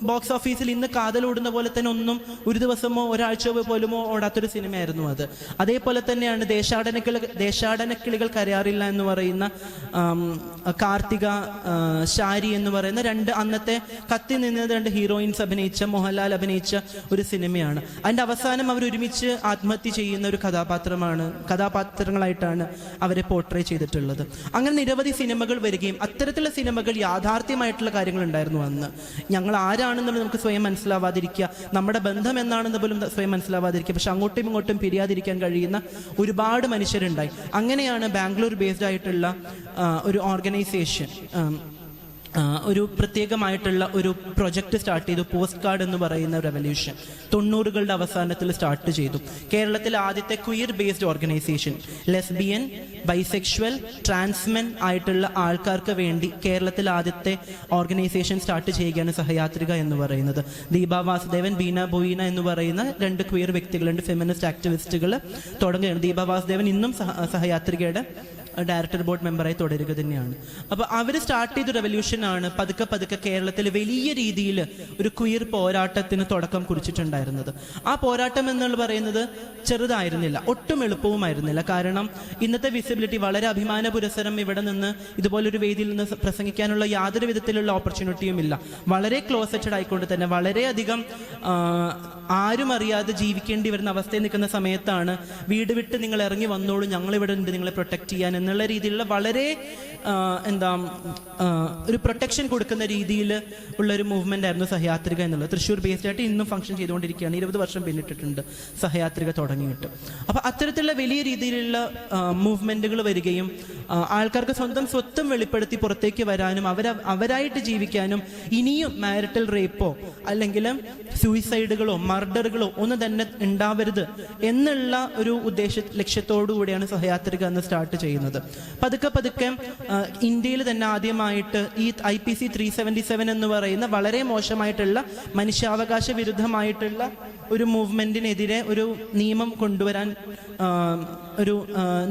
ബോക്സ് ഓഫീസിൽ ഇന്ന് കാതലോടുന്ന പോലെ തന്നെ ഒന്നും ഒരു ദിവസമോ ഒരാഴ്ചയോ പോലുമോ ഓടാത്തൊരു സിനിമയായിരുന്നു അത്. അതേപോലെ തന്നെയാണ് ദേശാടനക്കിളികൾ കരയാറില്ല എന്ന് പറയുന്ന കാർത്തിക, ശാരി എന്ന് പറയുന്ന 2 അന്നത്തെ കത്തി നിന്നത് 2 ഹീറോയിൻസ് അഭിനയിച്ച, മോഹൻലാൽ അഭിനയിച്ച ഒരു സിനിമയാണ്. അതിൻ്റെ അവസാനം അവർ ഒരുമിച്ച് ആത്മഹത്യ ചെയ്യുന്ന ഒരു കഥാപാത്രങ്ങളായിട്ടാണ് അവരെ പോർട്രേ ചെയ്തിട്ടുള്ളത്. അങ്ങനെ നിരവധി സിനിമകൾ വരികയും അത്തരത്തിലുള്ള സിനിമകൾ യാഥാർത്ഥ്യമായിട്ടുള്ള കാര്യങ്ങൾ ഉണ്ടായിരുന്നു അന്ന്. ഞങ്ങൾ ആരാണെന്നുള്ളത് നമുക്ക് സ്വയം മനസ്സിലാവാതിരിക്കുക, നമ്മുടെ ബന്ധം എന്താണെന്ന് പോലും സ്വയം മനസ്സിലാവാതിരിക്കുക, പക്ഷെ അങ്ങോട്ടും ഇങ്ങോട്ടും പിരിയാതിരിക്കാൻ കഴിയുന്ന ഒരുപാട് മനുഷ്യരുണ്ടായി. അങ്ങനെയാണ് ബാംഗ്ലൂർ ബേസ്ഡ് ആയിട്ടുള്ള ഒരു ഓർഗനൈസേഷൻ ഒരു പ്രത്യേകമായിട്ടുള്ള ഒരു പ്രൊജക്റ്റ് സ്റ്റാർട്ട് ചെയ്തു. പോസ്റ്റ് കാർഡ് എന്ന് പറയുന്ന റെവല്യൂഷൻ 90കളുടെ അവസാനത്തിൽ സ്റ്റാർട്ട് ചെയ്തു. കേരളത്തിലെ ആദ്യത്തെ queer based organisation, lesbian, bisexual, ട്രാൻസ്മെൻ ആയിട്ടുള്ള ആൾക്കാർക്ക് വേണ്ടി കേരളത്തിൽ ആദ്യത്തെ ഓർഗനൈസേഷൻ സ്റ്റാർട്ട് ചെയ്യുകയാണ് സഹയാത്രിക എന്ന് പറയുന്നത്. ദീപ വാസുദേവൻ, ബീന ബോയിന എന്ന് പറയുന്ന 2 ക്വീർ വ്യക്തികളുണ്ട്, ഫെമിനിസ്റ്റ് ആക്ടിവിസ്റ്റുകൾ തുടങ്ങുകയാണ്. ദീപ വാസുദേവൻ ഇന്നും സഹയാത്രികയുടെ ഡയറക്ടർ ബോർഡ് മെമ്പറായി തുടരുക തന്നെയാണ്. അപ്പോൾ അവർ സ്റ്റാർട്ട് ചെയ്ത റെവല്യൂഷനാണ് പതുക്കെ കേരളത്തിൽ വലിയ രീതിയിൽ ഒരു ക്വീർ പോരാട്ടത്തിന് തുടക്കം കുറിച്ചിട്ടുണ്ടായിരുന്നത്. ആ പോരാട്ടം എന്നുള്ള പറയുന്നത് ചെറുതായിരുന്നില്ല, ഒട്ടും എളുപ്പവുമായിരുന്നില്ല. കാരണം ഇന്നത്തെ വിസിബിലിറ്റി വളരെ അഭിമാന പുരസ്സരം ഇവിടെ നിന്ന് ഇതുപോലൊരു വേദിയിൽ നിന്ന് പ്രസംഗിക്കാനുള്ള യാതൊരു വിധത്തിലുള്ള ഓപ്പർച്യൂണിറ്റിയും ഇല്ല. വളരെ ക്ലോസറ്റഡ് ആയിക്കൊണ്ട് തന്നെ വളരെയധികം ആരും അറിയാതെ ജീവിക്കേണ്ടി വരുന്ന അവസ്ഥയിൽ നിൽക്കുന്ന സമയത്താണ് വീട് വിട്ട് നിങ്ങൾ ഇറങ്ങി വന്നോളൂ, ഞങ്ങളിവിടെ ഉണ്ട് നിങ്ങളെ പ്രൊട്ടക്ട് ചെയ്യാൻ എന്നുള്ള രീതിയിലുള്ള വളരെ ഒരു പ്രൊട്ടക്ഷൻ കൊടുക്കുന്ന രീതിയിൽ ഉള്ളൊരു മൂവ്മെന്റ് ആയിരുന്നു സഹയാത്രിക എന്നുള്ളത്. തൃശ്ശൂർ ബേസ്ഡ് ആയിട്ട് ഇന്നും ഫംഗ്ഷൻ ചെയ്തുകൊണ്ടിരിക്കുകയാണ്. 20 വർഷം പിന്നിട്ടിട്ടുണ്ട് സഹയാത്രിക തുടങ്ങിയിട്ട്. അപ്പോൾ അത്തരത്തിലുള്ള വലിയ രീതിയിലുള്ള മൂവ്മെന്റുകൾ വരികയും ആൾക്കാർക്ക് സ്വന്തം സ്വത്വം വെളിപ്പെടുത്തി പുറത്തേക്ക് വരാനും അവരായിട്ട് ജീവിക്കാനും ഇനിയും മാരിറ്റൽ റേപ്പോ അല്ലെങ്കിൽ സൂയിസൈഡുകളോ മർഡറുകളോ ഒന്നും തന്നെ ഉണ്ടാവരുത് എന്നുള്ള ഒരു ലക്ഷ്യത്തോടു കൂടിയാണ് സഹയാത്രിക എന്ന് സ്റ്റാർട്ട് ചെയ്യുന്നത്. പതുക്കെ ഇന്ത്യയിൽ തന്നെ ആദ്യമായിട്ട് ഈ IPC 377 എന്ന് പറയുന്ന വളരെ മോശമായിട്ടുള്ള മനുഷ്യാവകാശ വിരുദ്ധമായിട്ടുള്ള ഒരു മൂവ്മെന്റിനെതിരെ ഒരു നിയമം നിയമം കൊണ്ടുവരാൻ ഒരു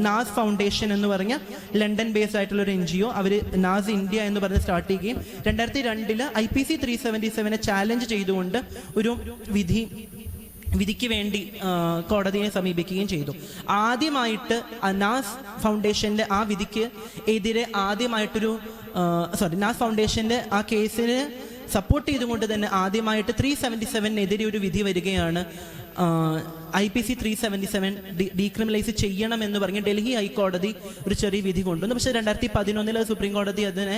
നാസ് ഫൗണ്ടേഷൻ എന്ന് പറഞ്ഞ ലണ്ടൻ ബേസ്ഡ് ആയിട്ടുള്ള ഒരു NGO അവർ നാസ് ഇന്ത്യ എന്ന് പറഞ്ഞ് സ്റ്റാർട്ട് ചെയ്യുകയും 2002 IPC 377 ചാലഞ്ച് ചെയ്തുകൊണ്ട് ഒരു വിധിക്ക് വേണ്ടി കോടതിയെ സമീപിക്കുകയും ചെയ്തു. ആദ്യമായിട്ട് നാസ് ഫൗണ്ടേഷന്റെ ആ വിധിക്ക് എതിരെ ആദ്യമായിട്ടൊരു നാസ് ഫൗണ്ടേഷന്റെ ആ കേസിന് സപ്പോർട്ട് ചെയ്തുകൊണ്ട് തന്നെ ആദ്യമായിട്ട് 377 ഒരു വിധി വരികയാണ്. IPC 377 ഡീക്രിമിനലൈസ് ചെയ്യണമെന്ന് പറഞ്ഞ് ഡൽഹി ഹൈക്കോടതി ഒരു ചെറിയ വിധി കൊണ്ടുവന്നു. പക്ഷേ 2011 സുപ്രീം കോടതി അതിനെ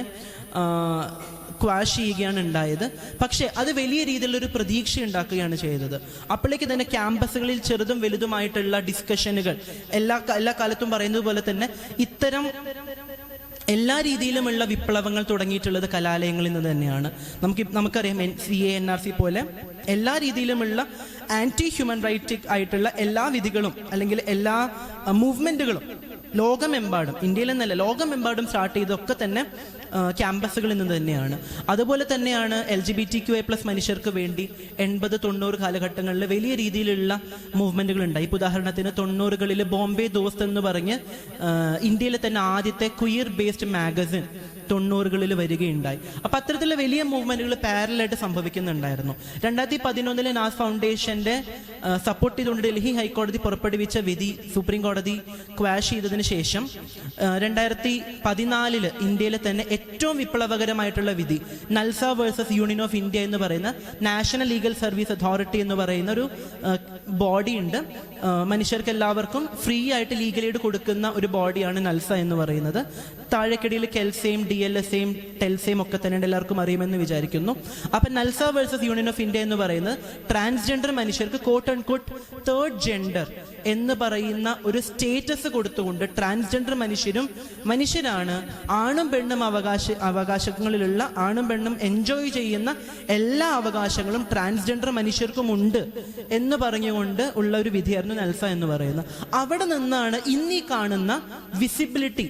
ക്വാഷ് ചെയ്യുകയാണ് ഉണ്ടായത്. പക്ഷേ അത് വലിയ രീതിയിലുള്ളൊരു പ്രതീക്ഷ ഉണ്ടാക്കുകയാണ് ചെയ്തത്. അപ്പോഴേക്ക് തന്നെ ക്യാമ്പസുകളിൽ ചെറുതും വലുതുമായിട്ടുള്ള ഡിസ്കഷനുകൾ എല്ലാ കാലത്തും പറയുന്നത് പോലെ തന്നെ ഇത്തരം എല്ലാ രീതിയിലുമുള്ള വിപ്ലവങ്ങൾ തുടങ്ങിയിട്ടുള്ളത് കലാലയങ്ങളിൽ നിന്ന് തന്നെയാണ്. നമുക്കറിയാം CA NRC പോലെ എല്ലാ രീതിയിലുമുള്ള ആന്റി ഹ്യൂമൻ റൈറ്റ് ആയിട്ടുള്ള എല്ലാ വിധികളും അല്ലെങ്കിൽ എല്ലാ മൂവ്മെന്റുകളും ലോകമെമ്പാടും, ഇന്ത്യയിലെന്നല്ല ലോകമെമ്പാടും സ്റ്റാർട്ട് ചെയ്തൊക്കെ തന്നെ ക്യാമ്പസുകളിൽ നിന്ന് തന്നെയാണ്. അതുപോലെ തന്നെയാണ് LGBTQI+ മനുഷ്യർക്ക് വേണ്ടി 80-90 കാലഘട്ടങ്ങളിൽ വലിയ രീതിയിലുള്ള മൂവ്മെന്റുകൾ ഉണ്ടായി. ഇപ്പോൾ ഉദാഹരണത്തിന് 90കളിൽ ബോംബെ ദോസ്ത് എന്ന് പറഞ്ഞ് ഇന്ത്യയിലെ തന്നെ ആദ്യത്തെ ക്വീർ ബേസ്ഡ് മാഗസിൻ 90കളിൽ വരികയുണ്ടായി. അപ്പൊ അത്തരത്തിലുള്ള വലിയ മൂവ്മെന്റുകൾ പാരലായിട്ട് സംഭവിക്കുന്നുണ്ടായിരുന്നു. 2011 നാസ് ഫൗണ്ടേഷന്റെ സപ്പോർട്ട് ചെയ്തുകൊണ്ട് ഡൽഹി ഹൈക്കോടതി പുറപ്പെടുവിച്ച വിധി സുപ്രീം കോടതി ക്വാഷ് ചെയ്തതിനു ശേഷം 2014 ഇന്ത്യയിലെ തന്നെ ഏറ്റവും വിപ്ലവകരമായിട്ടുള്ള വിധി നൽസ വേഴ്സസ് യൂണിയൻ ഓഫ് ഇന്ത്യ എന്ന് പറയുന്ന നാഷണൽ ലീഗൽ സർവീസ് അതോറിറ്റി എന്ന് പറയുന്ന ഒരു ബോഡി ഉണ്ട്. മനുഷ്യർക്ക് എല്ലാവർക്കും ഫ്രീ ആയിട്ട് ലീഗൽ എയ്ഡ് കൊടുക്കുന്ന ഒരു ബോഡിയാണ് നൽസ എന്ന് പറയുന്നത്. താഴെക്കിടയിൽ കെൽസെയും DLSയും ടെൽസയും ഒക്കെ തന്നെ എല്ലാവർക്കും അറിയുമെന്ന് വിചാരിക്കുന്നു. അപ്പൊ NALSA versus union of India എന്ന് പറയുന്നത് ട്രാൻസ്ജെൻഡർ മനുഷ്യർക്ക് quote and quote third gender എന്ന് പറയുന്ന ഒരു സ്റ്റേറ്റസ് കൊടുത്തുകൊണ്ട് ട്രാൻസ്ജെൻഡർ മനുഷ്യരാണ്, ആണും പെണ്ണും അവകാശങ്ങളിലുള്ള ആണും പെണ്ണും എൻജോയ് ചെയ്യുന്ന എല്ലാ അവകാശങ്ങളും ട്രാൻസ്ജെൻഡർ മനുഷ്യർക്കും ഉണ്ട് എന്ന് പറഞ്ഞുകൊണ്ട് ഉള്ള ഒരു വിധിയായിരുന്നു നൽസ എന്ന് പറയുന്നത്. അവിടെ നിന്നാണ് ഇന്നീ കാണുന്ന വിസിബിലിറ്റി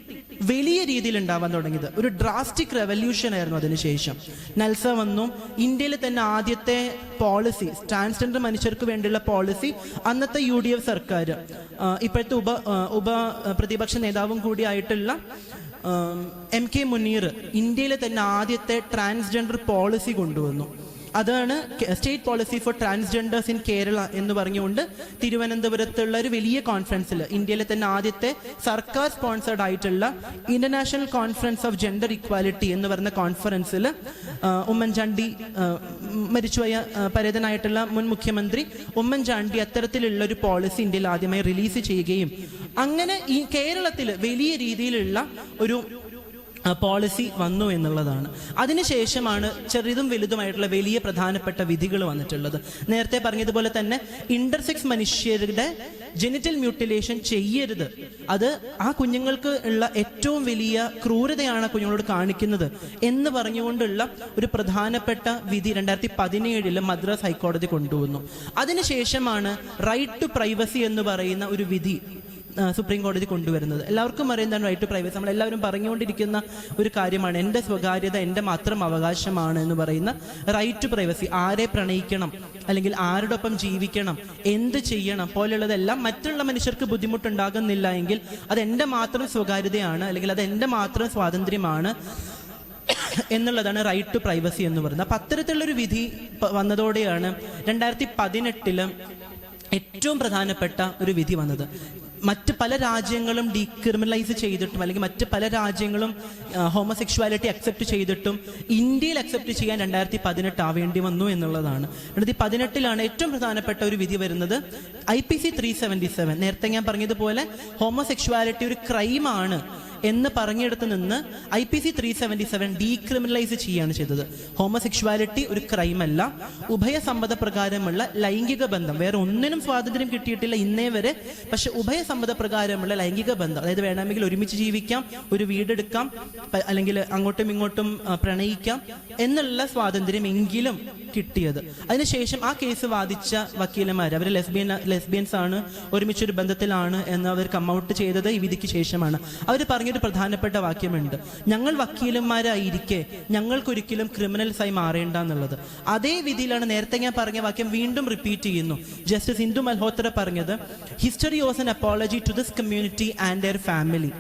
വലിയ രീതിയിൽ ഉണ്ടാവാൻ തുടങ്ങിയത്. ഒരു ഡ്രാസ്റ്റിക് റെവല്യൂഷൻ ആയിരുന്നു അതിനുശേഷം. നൽസ വന്നു. ഇന്ത്യയിൽ തന്നെ ആദ്യത്തെ പോളിസി, ട്രാൻസ്ജെൻഡർ മനുഷ്യർക്ക് വേണ്ടിയുള്ള പോളിസി അന്നത്തെ UDF സർക്കാർ, ഇപ്പോഴത്തെ ഉപ പ്രതിപക്ഷ നേതാവും കൂടി ആയിട്ടുള്ള MK മുനീർ ഇന്ത്യയിലെ തന്നെ ആദ്യത്തെ ട്രാൻസ്ജെൻഡർ പോളിസി കൊണ്ടുവന്നു. അതാണ് state policy four transgenders in Kerala എന്ന് പറഞ്ഞുകൊണ്ട് തിരുവനന്തപുരത്തുള്ള ഒരു വലിയ കോൺഫറൻസിൽ, ഇന്ത്യയിലെ തന്നെ ആദ്യത്തെ സർക്കാർ സ്പോൺസേർഡ് ആയിട്ടുള്ള international conference of gender equality എന്ന് പറയുന്ന കോൺഫറൻസിൽ ഉമ്മൻചാണ്ടി, മരിച്ചുപോയ പരേതനായിട്ടുള്ള മുൻ മുഖ്യമന്ത്രി ഉമ്മൻചാണ്ടി അത്തരത്തിലുള്ള ഒരു പോളിസി ഇന്ത്യയിൽ ആദ്യമായി റിലീസ് ചെയ്യുകയും അങ്ങനെ ഈ കേരളത്തിൽ വലിയ രീതിയിലുള്ള ഒരു പോളിസി വന്നു എന്നുള്ളതാണ്. അതിനുശേഷമാണ് ചെറുതും വലുതുമായിട്ടുള്ള വലിയ പ്രധാനപ്പെട്ട വിധികൾ വന്നിട്ടുള്ളത്. നേരത്തെ പറഞ്ഞതുപോലെ തന്നെ ഇന്റർസെക്സ് മനുഷ്യരുടെ ജെനിറ്റൽ മ്യൂട്ടിലേഷൻ ചെയ്യരുത്, അത് ആ കുഞ്ഞുങ്ങൾക്ക് ഉള്ള ഏറ്റവും വലിയ ക്രൂരതയാണ് കുഞ്ഞുങ്ങളോട് കാണിക്കുന്നത് എന്ന് പറഞ്ഞുകൊണ്ടുള്ള ഒരു പ്രധാനപ്പെട്ട വിധി 2017 മദ്രാസ് ഹൈക്കോടതി കൊണ്ടുവന്നു. അതിനുശേഷമാണ് റൈറ്റ് ടു പ്രൈവസി എന്ന് പറയുന്ന ഒരു വിധി സുപ്രീം കോടതി കൊണ്ടുവരുന്നത്. എല്ലാവർക്കും അറിയുന്നതാണ് റൈറ്റ് ടു പ്രൈവസി. നമ്മളെല്ലാവരും പറഞ്ഞുകൊണ്ടിരിക്കുന്ന ഒരു കാര്യമാണ്, എൻ്റെ സ്വകാര്യത എൻ്റെ മാത്രം അവകാശമാണ് എന്ന് പറയുന്ന റൈറ്റ് ടു പ്രൈവസി. ആരെ പ്രണയിക്കണം അല്ലെങ്കിൽ ആരോടൊപ്പം ജീവിക്കണം, എന്ത് ചെയ്യണം പോലെയുള്ളതെല്ലാം മറ്റുള്ള മനുഷ്യർക്ക് ബുദ്ധിമുട്ടുണ്ടാകുന്നില്ല എങ്കിൽ അത് എൻ്റെ മാത്രം സ്വകാര്യതയാണ് അല്ലെങ്കിൽ അത് എൻ്റെ മാത്രം സ്വാതന്ത്ര്യമാണ് എന്നുള്ളതാണ് റൈറ്റ് ടു പ്രൈവസി എന്ന് പറയുന്നത്. അപ്പം അത്തരത്തിലുള്ളൊരു വിധി വന്നതോടെയാണ് 2018 ഏറ്റവും പ്രധാനപ്പെട്ട ഒരു വിധി വന്നത്. മറ്റ് പല രാജ്യങ്ങളും ഡീക്രിമിനലൈസ് ചെയ്തിട്ടും അല്ലെങ്കിൽ മറ്റ് പല രാജ്യങ്ങളും ഹോമോസെക്ഷുവാലിറ്റി അക്സെപ്റ്റ് ചെയ്തിട്ടും ഇന്ത്യയിൽ അക്സെപ്റ്റ് ചെയ്യാൻ 2018 ആവേണ്ടി വന്നു എന്നുള്ളതാണ്. 2018 ഏറ്റവും പ്രധാനപ്പെട്ട ഒരു വിധി വരുന്നത് IPC 377. നേരത്തെ ഞാൻ പറഞ്ഞതുപോലെ ഹോമോസെക്ഷുവാലിറ്റി ഒരു ക്രൈമാണ് എന്ന് പറഞ്ഞെടുത്ത് നിന്ന് IPC 377 ഡീക്രിമിനലൈസ് ചെയ്യുകയാണ് ചെയ്തത്. ഹോമോസെക്ഷുവാലിറ്റി ഒരു ക്രൈമല്ല, ഉഭയസമ്മത പ്രകാരമുള്ള ലൈംഗിക ബന്ധം, വേറെ ഒന്നിനും സ്വാതന്ത്ര്യം കിട്ടിയിട്ടില്ല ഇന്നേ വരെ, പക്ഷെ ഉഭയസമ്മത പ്രകാരമുള്ള ലൈംഗിക ബന്ധം, അതായത് വേണമെങ്കിൽ ഒരുമിച്ച് ജീവിക്കാം, ഒരു വീടെടുക്കാം, അല്ലെങ്കിൽ അങ്ങോട്ടും ഇങ്ങോട്ടും പ്രണയിക്കാം എന്നുള്ള സ്വാതന്ത്ര്യം എങ്കിലും കിട്ടിയത്. അതിനുശേഷം ആ കേസ് വാദിച്ച വക്കീലന്മാർ അവർ ലെസ്ബിയൻസ് ആണ്, ഒരുമിച്ചൊരു ബന്ധത്തിലാണ് എന്ന് അവർ കമ്മൗട്ട് ചെയ്തത് ഈ വിധിക്ക് ശേഷമാണ്. അവർ പറഞ്ഞൊരു പ്രധാനപ്പെട്ട വാക്യമുണ്ട്, ഞങ്ങൾ വക്കീലന്മാരായിരിക്കെ ഞങ്ങൾക്കൊരിക്കലും ക്രിമിനൽസായി മാറേണ്ട എന്നുള്ളത്. അതേ വിധിയിലാണ് നേരത്തെ ഞാൻ പറഞ്ഞ വാക്യം വീണ്ടും റിപ്പീറ്റ് ചെയ്യുന്നു. ജസ്റ്റിസ് ഇന്ദു മൽഹോത്ര പറഞ്ഞത്, history was an apology to this community and their family.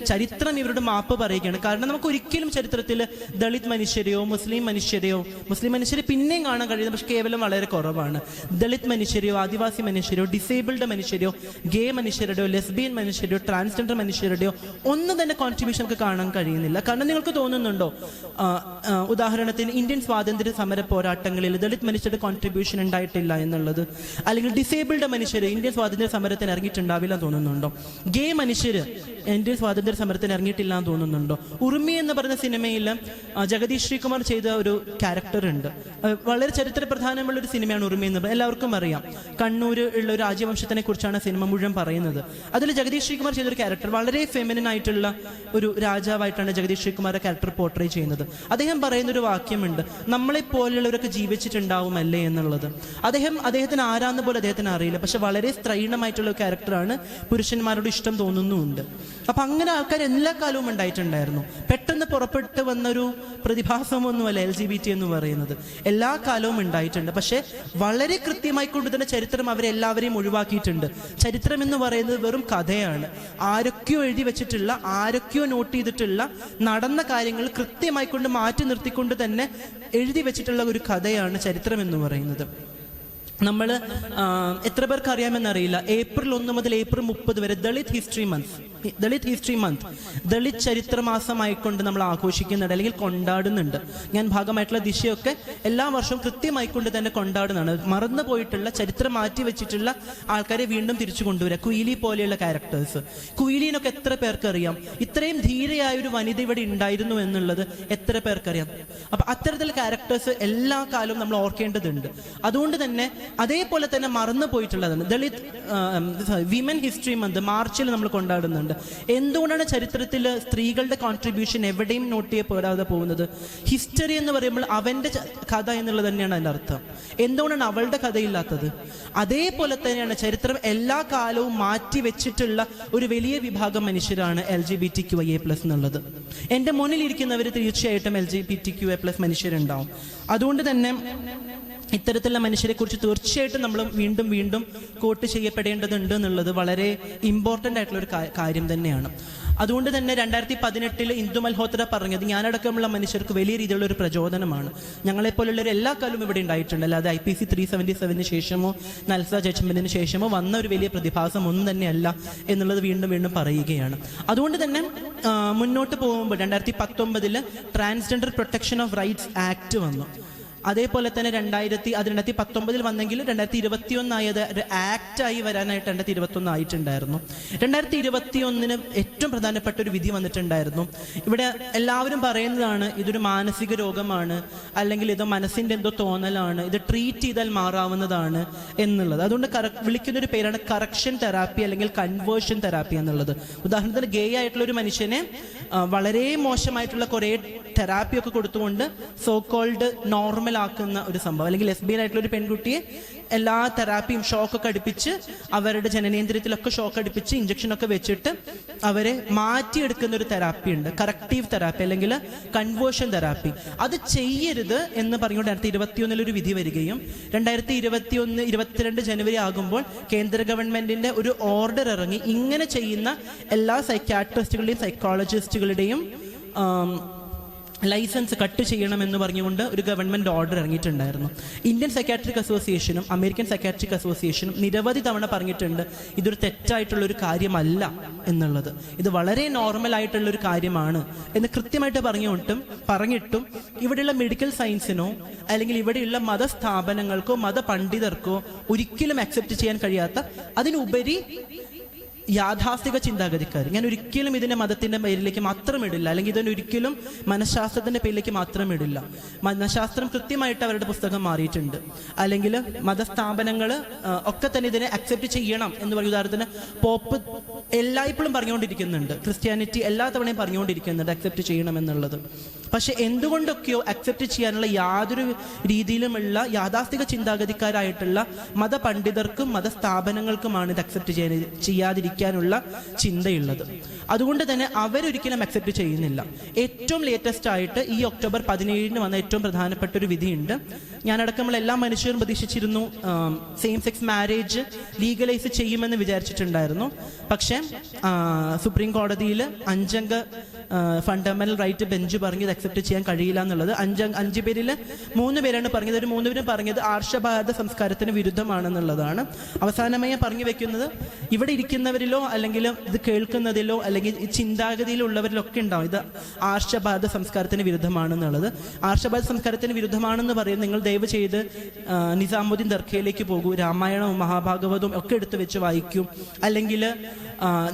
ചരിത്രം ഇവരുടെ മാപ്പ് പറയുകയാണ്. കാരണം നമുക്ക് ഒരിക്കലും ചരിത്രത്തിൽ ദളിത് മനുഷ്യരെയോ മുസ്ലിം മനുഷ്യരെ പിന്നെയും കാണാൻ കഴിയുന്നത്, പക്ഷെ കേവലം വളരെ കുറവാണ്. ദളിത് മനുഷ്യരെയോ ആദിവാസി മനുഷ്യരെയോ ഡിസേബിൾഡ് മനുഷ്യരെയോ ഗേ മനുഷ്യരുടെയോ ലെസ്ബിയൻ മനുഷ്യരുടെയോ ട്രാൻസ്ജെൻഡർ മനുഷ്യരുടെയോ ഒന്നും തന്നെ കോൺട്രിബ്യൂഷൻ നമുക്ക് കാണാൻ കഴിയുന്നില്ല. കാരണം നിങ്ങൾക്ക് തോന്നുന്നുണ്ടോ, ഉദാഹരണത്തിന് ഇന്ത്യൻ സ്വാതന്ത്ര്യ സമര പോരാട്ടങ്ങളിൽ ദളിത് മനുഷ്യരുടെ കോൺട്രിബ്യൂഷൻ ഉണ്ടായിട്ടില്ല എന്നുള്ളത്, അല്ലെങ്കിൽ ഡിസേബിൾഡ് മനുഷ്യർ ഇന്ത്യൻ സ്വാതന്ത്ര്യ സമരത്തിന് ഇറങ്ങിയിട്ടുണ്ടാവില്ല തോന്നുന്നുണ്ടോ? ഗേ മനുഷ്യര് ഇന്ത്യൻ സ്വാതന്ത്ര്യ സമരത്തിന് ഇറങ്ങിയിട്ടില്ല എന്ന് തോന്നുന്നുണ്ടോ? ഉറുമി എന്ന് പറയുന്ന സിനിമയിൽ ജഗദീഷ് ശ്രീകുമാർ ചെയ്ത ഒരു ക്യാരക്ടർ ഉണ്ട്. വളരെ ചരിത്ര പ്രധാനമുള്ള ഒരു സിനിമയാണ് ഉറുമി എന്ന്. എല്ലാവർക്കും അറിയാം, കണ്ണൂർ ഉള്ള ഒരു രാജവംശത്തിനെ കുറിച്ചാണ് സിനിമ മുഴുവൻ പറയുന്നത്. അതിൽ ജഗദീഷ് ശ്രീകുമാർ ചെയ്തൊരു ക്യാരക്ടർ, വളരെ ഫെമിനിൻ ആയിട്ടുള്ള ഒരു രാജാവായിട്ടാണ് ജഗദീഷ് ശ്രീകുമാരുടെ ക്യാരക്ടർ പോർട്രേ ചെയ്യുന്നത്. അദ്ദേഹം പറയുന്നൊരു വാക്യമുണ്ട്, നമ്മളെ പോലുള്ളവരൊക്കെ ജീവിച്ചിട്ടുണ്ടാവുമല്ലേ എന്നുള്ളത്. അദ്ദേഹത്തിന് ആരാന്ന് പോലും അദ്ദേഹത്തിന് അറിയില്ല, പക്ഷെ വളരെ സ്ത്രൈണമായിട്ടുള്ള ക്യാരക്ടറാണ്, പുരുഷന്മാരോട് ഇഷ്ടം തോന്നുന്നുമുണ്ട്. അപ്പൊ അങ്ങനെ ആൾക്കാർ എല്ലാ കാലവും ഉണ്ടായിട്ടുണ്ടായിരുന്നു. പെട്ടെന്ന് പുറപ്പെട്ടു വന്നൊരു പ്രതിഭാസമൊന്നുമല്ല LGBT എന്ന് പറയുന്നത്, എല്ലാ കാലവും ഉണ്ടായിട്ടുണ്ട്. പക്ഷെ വളരെ കൃത്യമായി കൊണ്ട് തന്നെ ചരിത്രം അവരെല്ലാവരെയും ഒഴിവാക്കിയിട്ടുണ്ട്. ചരിത്രം എന്ന് പറയുന്നത് വെറും കഥയാണ്. ആരൊക്കെയോ എഴുതി വെച്ചിട്ടുള്ള, ആരൊക്കെയോ നോട്ട് ചെയ്തിട്ടുള്ള, നടന്ന കാര്യങ്ങൾ കൃത്യമായി കൊണ്ട് മാറ്റി നിർത്തിക്കൊണ്ട് തന്നെ എഴുതി വെച്ചിട്ടുള്ള ഒരു കഥയാണ് ചരിത്രം എന്ന് പറയുന്നത്. നമ്മൾ എത്ര പേർക്ക് അറിയാമെന്നറിയില്ല, ഏപ്രിൽ 1 മുതൽ ഏപ്രിൽ 30 വരെ ദളിത് ഹിസ്റ്ററി മന്ത്, ദളിത് ചരിത്ര മാസമായിക്കൊണ്ട് നമ്മൾ ആഘോഷിക്കുന്നുണ്ട്, അല്ലെങ്കിൽ കൊണ്ടാടുന്നുണ്ട്. ഞാൻ ഭാഗമായിട്ടുള്ള ദിശയൊക്കെ എല്ലാ വർഷവും കൃത്യമായിക്കൊണ്ട് തന്നെ കൊണ്ടാടുന്നതാണ്. മറന്നു പോയിട്ടുള്ള, ചരിത്രം മാറ്റി വെച്ചിട്ടുള്ള ആൾക്കാരെ വീണ്ടും തിരിച്ചു കൊണ്ടുവരിക. കുയിലി പോലെയുള്ള ക്യാരക്ടേഴ്സ്, കുയിലിനൊക്കെ എത്ര പേർക്കറിയാം? ഇത്രയും ധീരയായ ഒരു വനിത ഇവിടെ ഉണ്ടായിരുന്നു എന്നുള്ളത് എത്ര പേർക്കറിയാം? അപ്പൊ അത്തരത്തിലുള്ള ക്യാരക്ടേഴ്സ് എല്ലാ കാലവും നമ്മൾ ഓർക്കേണ്ടതുണ്ട്. അതുകൊണ്ട് തന്നെ അതേപോലെ തന്നെ മറന്നു പോയിട്ടുള്ളതാണ് ദളിത് വിമൻ ഹിസ്റ്ററി മന്ത് മാർച്ചിൽ നമ്മൾ കൊണ്ടാടുന്നുണ്ട്. എന്തുകൊണ്ടാണ് ചരിത്രത്തിൽ സ്ത്രീകളുടെ കോൺട്രിബ്യൂഷൻ എവിടെയും നോട്ട് ചെയ്യപ്പെടാതെ പോകുന്നത്? ഹിസ്റ്ററി എന്ന് പറയുമ്പോൾ അവന്റെ കഥ എന്നുള്ളത് തന്നെയാണ് അതിൻ്റെ അർത്ഥം. എന്തുകൊണ്ടാണ് അവളുടെ കഥയില്ലാത്തത്? അതേപോലെ തന്നെയാണ് ചരിത്രം എല്ലാ കാലവും മാറ്റി വെച്ചിട്ടുള്ള ഒരു വലിയ വിഭാഗം മനുഷ്യരാണ് LGBTQIA+ എന്നുള്ളത്. എൻ്റെ മുന്നിലിരിക്കുന്നവർ തീർച്ചയായിട്ടും LGBTQIA+ മനുഷ്യരുണ്ടാവും. അതുകൊണ്ട് തന്നെ ഇത്തരത്തിലുള്ള മനുഷ്യരെ കുറിച്ച് തീർച്ചയായിട്ടും നമ്മൾ വീണ്ടും വീണ്ടും കോട്ട് ചെയ്യപ്പെടേണ്ടതുണ്ട് എന്നുള്ളത് വളരെ ഇമ്പോർട്ടൻ്റ് ആയിട്ടുള്ള ഒരു കാര്യം തന്നെയാണ്. അതുകൊണ്ട് തന്നെ 2018 ഇന്ദു മൽഹോത്ര പറഞ്ഞത് ഞാനടക്കമുള്ള മനുഷ്യർക്ക് വലിയ രീതിയിലുള്ള ഒരു പ്രചോദനമാണ്. ഞങ്ങളെപ്പോലുള്ളവർ എല്ലാ കാലവും ഇവിടെ ഉണ്ടായിട്ടുണ്ട്, അല്ലാതെ IPC 377 ശേഷമോ നൽസ ജഡ്ജ്മെന്റിന് ശേഷമോ വന്ന ഒരു വലിയ പ്രതിഭാസം ഒന്നും തന്നെയല്ല എന്നുള്ളത് വീണ്ടും വീണ്ടും പറയുകയാണ്. അതുകൊണ്ട് തന്നെ മുന്നോട്ട് പോകുമ്പോൾ 2019 transgender protection of rights act വന്നു. അതേപോലെ തന്നെ 2019 വന്നെങ്കിൽ 2021 ആയത് ഒരു ആക്റ്റായി വരാനായിട്ട് 2021 ആയിട്ടുണ്ടായിരുന്നു. 2021 ഏറ്റവും പ്രധാനപ്പെട്ട ഒരു വിധി വന്നിട്ടുണ്ടായിരുന്നു. ഇവിടെ എല്ലാവരും പറയുന്നതാണ് ഇതൊരു മാനസിക രോഗമാണ്, അല്ലെങ്കിൽ ഇത് മനസ്സിൻ്റെ എന്തോ തോന്നലാണ്, ഇത് ട്രീറ്റ് ചെയ്താൽ മാറാവുന്നതാണ് എന്നുള്ളത്. അതുകൊണ്ട് വിളിക്കുന്നൊരു പേരാണ് കറക്ഷൻ തെറാപ്പി അല്ലെങ്കിൽ കൺവേർഷൻ തെറാപ്പി എന്നുള്ളത്. ഉദാഹരണത്തിന് ഗേ ആയിട്ടുള്ള ഒരു മനുഷ്യനെ വളരെ മോശമായിട്ടുള്ള കുറേ തെറാപ്പിയൊക്കെ കൊടുത്തുകൊണ്ട് സോ കോൾഡ് നോർമൽ ആക്കുന്ന ഒരു സംഭവം, അല്ലെങ്കിൽ ലെസ്ബിയൻ ആയിട്ടുള്ള ഒരു പെൺകുട്ടിയെ എല്ലാ തെറാപ്പിയും ഷോക്കൊക്കെ അടുപ്പിച്ച്, അവരുടെ ജനനേന്ദ്രിയത്തിലൊക്കെ ഷോക്ക് അടുപ്പിച്ച് ഇഞ്ചക്ഷനൊക്കെ വെച്ചിട്ട് അവരെ മാറ്റിയെടുക്കുന്ന ഒരു തെറാപ്പി ഉണ്ട്, കറക്റ്റീവ് തെറാപ്പി അല്ലെങ്കിൽ കൺവേർഷൻ തെറാപ്പി. അത് ചെയ്യരുത് എന്ന് പറഞ്ഞുകൊണ്ട് 2021 ഒരു വിധി വരികയും 2022 ജനുവരി ആകുമ്പോൾ കേന്ദ്ര ഗവൺമെന്റിന്റെ ഒരു ഓർഡർ ഇറങ്ങി ഇങ്ങനെ ചെയ്യുന്ന എല്ലാ സൈക്യാട്രിസ്റ്റുകളുടെയും സൈക്കോളജിസ്റ്റുകളുടെയും ലൈസൻസ് കട്ട് ചെയ്യണമെന്ന് പറഞ്ഞുകൊണ്ട് ഒരു ഗവൺമെന്റ് ഓർഡർ ഇറങ്ങിയിട്ടുണ്ടായിരുന്നു. ഇന്ത്യൻ സൈക്യാട്രിക് അസോസിയേഷനും അമേരിക്കൻ സൈക്യാട്രിക് അസോസിയേഷനും നിരവധി തവണ പറഞ്ഞിട്ടുണ്ട് ഇതൊരു തെറ്റായിട്ടുള്ളൊരു കാര്യമല്ല എന്നുള്ളത്, ഇത് വളരെ നോർമൽ ആയിട്ടുള്ളൊരു കാര്യമാണ് എന്ന് കൃത്യമായിട്ട് പറഞ്ഞിട്ടും ഇവിടെയുള്ള മെഡിക്കൽ സയൻസിനോ അല്ലെങ്കിൽ ഇവിടെയുള്ള മതസ്ഥാപനങ്ങൾക്കോ മതപണ്ഡിതർക്കോ ഒരിക്കലും അക്സെപ്റ്റ് ചെയ്യാൻ കഴിയാത്ത, അതിനുപരി യാഥാസ്ഥിക ചിന്താഗതിക്കാർ, ഞാൻ ഒരിക്കലും ഇതിനെ മതത്തിൻ്റെ പേരിലേക്ക് മാത്രം ഇടില്ല, അല്ലെങ്കിൽ ഇതിനൊരിക്കലും മനഃശാസ്ത്രത്തിൻ്റെ പേരിലേക്ക് മാത്രം ഇടില്ല. മനഃശാസ്ത്രം കൃത്യമായിട്ട് അവരുടെ പുസ്തകം മാറിയിട്ടുണ്ട്. അല്ലെങ്കിൽ മതസ്ഥാപനങ്ങൾ ഒക്കെ തന്നെ ഇതിനെ അക്സെപ്റ്റ് ചെയ്യണം എന്ന് പറയും. ഉദാഹരണത്തിന് പോപ്പ് എല്ലായ്പ്പോഴും പറഞ്ഞുകൊണ്ടിരിക്കുന്നുണ്ട്, ക്രിസ്ത്യാനിറ്റി എല്ലാ തവണയും പറഞ്ഞുകൊണ്ടിരിക്കുന്നുണ്ട് അക്സെപ്റ്റ് ചെയ്യണം എന്നുള്ളത്. പക്ഷെ എന്തുകൊണ്ടൊക്കെയോ അക്സെപ്റ്റ് ചെയ്യാനുള്ള യാതൊരു രീതിയിലുമുള്ള യാഥാസ്ഥിക ചിന്താഗതിക്കാരായിട്ടുള്ള മതപണ്ഡിതർക്കും മതസ്ഥാപനങ്ങൾക്കുമാണ് ഇത് അക്സെപ്റ്റ് ചെയ്യാതിരിക്കാനുള്ള ചിന്തയുള്ളത്. അതുകൊണ്ട് തന്നെ അവരൊരിക്കലും അക്സെപ്റ്റ് ചെയ്യുന്നില്ല. ഏറ്റവും ലേറ്റസ്റ്റ് ആയിട്ട് ഈ ഒക്ടോബർ 17 വന്ന ഏറ്റവും പ്രധാനപ്പെട്ട ഒരു വിധിയുണ്ട്. ഞാനടക്കമുള്ള എല്ലാ മനുഷ്യരും പ്രതീക്ഷിച്ചിരുന്നു സെയിം സെക്സ് മാരേജ് ലീഗലൈസ് ചെയ്യുമെന്ന് വിചാരിച്ചിട്ടുണ്ടായിരുന്നു. പക്ഷേ സുപ്രീം കോടതിയിൽ 5 അംഗ ഫണ്ടമെന്റൽ റൈറ്റ് ബെഞ്ച് പറഞ്ഞ് ഇത് അക്സെപ്റ്റ് ചെയ്യാൻ കഴിയില്ല എന്നുള്ളത്. 5 പേരിൽ 3 പേരാണ് പറഞ്ഞത്. ഒരു 3 പേരും പറഞ്ഞത് ആർഷഭാരത സംസ്കാരത്തിന് വിരുദ്ധമാണെന്നുള്ളതാണ്. അവസാനമായി പറഞ്ഞു വെക്കുന്നത്, ഇവിടെ ഇരിക്കുന്നവരിലോ അല്ലെങ്കിൽ ഇത് കേൾക്കുന്നതിലോ അല്ലെങ്കിൽ ഈ ചിന്താഗതിയിലുള്ളവരിലൊക്കെ ഉണ്ടാവും ഇത് ആർഷഭാരത സംസ്കാരത്തിന് വിരുദ്ധമാണെന്നുള്ളത്. ആർഷഭാരത സംസ്കാരത്തിന് വിരുദ്ധമാണെന്ന് പറയുന്നത് നിങ്ങൾ ദയവ് ചെയ്ത് നിസാമുദ്ദീൻ ദർഗയിലേക്ക് പോകൂ, രാമായണവും മഹാഭാഗവതവും ഒക്കെ എടുത്തു വെച്ച് വായിക്കൂ, അല്ലെങ്കിൽ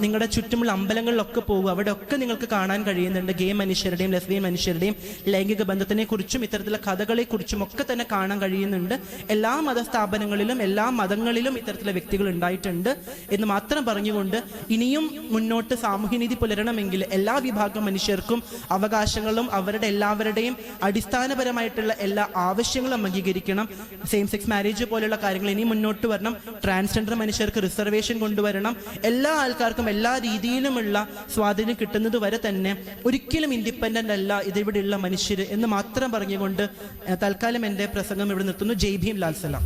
നിങ്ങളുടെ ചുറ്റുമുള്ള അമ്പലങ്ങളിലൊക്കെ പോകും. അവിടെ ഒക്കെ നിങ്ങൾക്ക് കാണാൻ കഴിയുന്നുണ്ട് ഗേ മനുഷ്യരുടെയും ലെസ്ബിയൻ മനുഷ്യരുടെയും ലൈംഗിക ബന്ധത്തിനെ കുറിച്ചും ഇത്തരത്തിലുള്ള കഥകളെ കുറിച്ചും ഒക്കെ തന്നെ കാണാൻ കഴിയുന്നുണ്ട്. എല്ലാ മതസ്ഥാപനങ്ങളിലും എല്ലാ മതങ്ങളിലും ഇത്തരത്തിലുള്ള വ്യക്തികൾ ഉണ്ടായിട്ടുണ്ട് എന്ന് മാത്രം പറഞ്ഞുകൊണ്ട് ഇനിയും മുന്നോട്ട് സാമൂഹ്യനീതി പുലരണമെങ്കിൽ എല്ലാ വിഭാഗം മനുഷ്യർക്കും അവകാശങ്ങളും അവരുടെ എല്ലാവരുടെയും അടിസ്ഥാനപരമായിട്ടുള്ള എല്ലാ ആവശ്യങ്ങളും അംഗീകരിക്കണം. സെയിം സെക്സ് മാരേജ് പോലെയുള്ള കാര്യങ്ങൾ ഇനി മുന്നോട്ട് വരണം. ട്രാൻസ്ജെൻഡർ മനുഷ്യർക്ക് റിസർവേഷൻ കൊണ്ടുവരണം. എല്ലാ ആൾക്കാർക്കും എല്ലാ രീതിയിലുമുള്ള സ്വാധീനം കിട്ടുന്നത് വരെ തന്നെ ഒരിക്കലും ഇൻഡിപെൻഡന്റ് അല്ല ഇതിവിടെയുള്ള മനുഷ്യർ എന്ന് മാത്രം പറഞ്ഞുകൊണ്ട് തൽക്കാലം എൻ്റെ പ്രസംഗം ഇവിടെ നിർത്തുന്നു. ജയ് ഭീം, ലാൽ സലാം.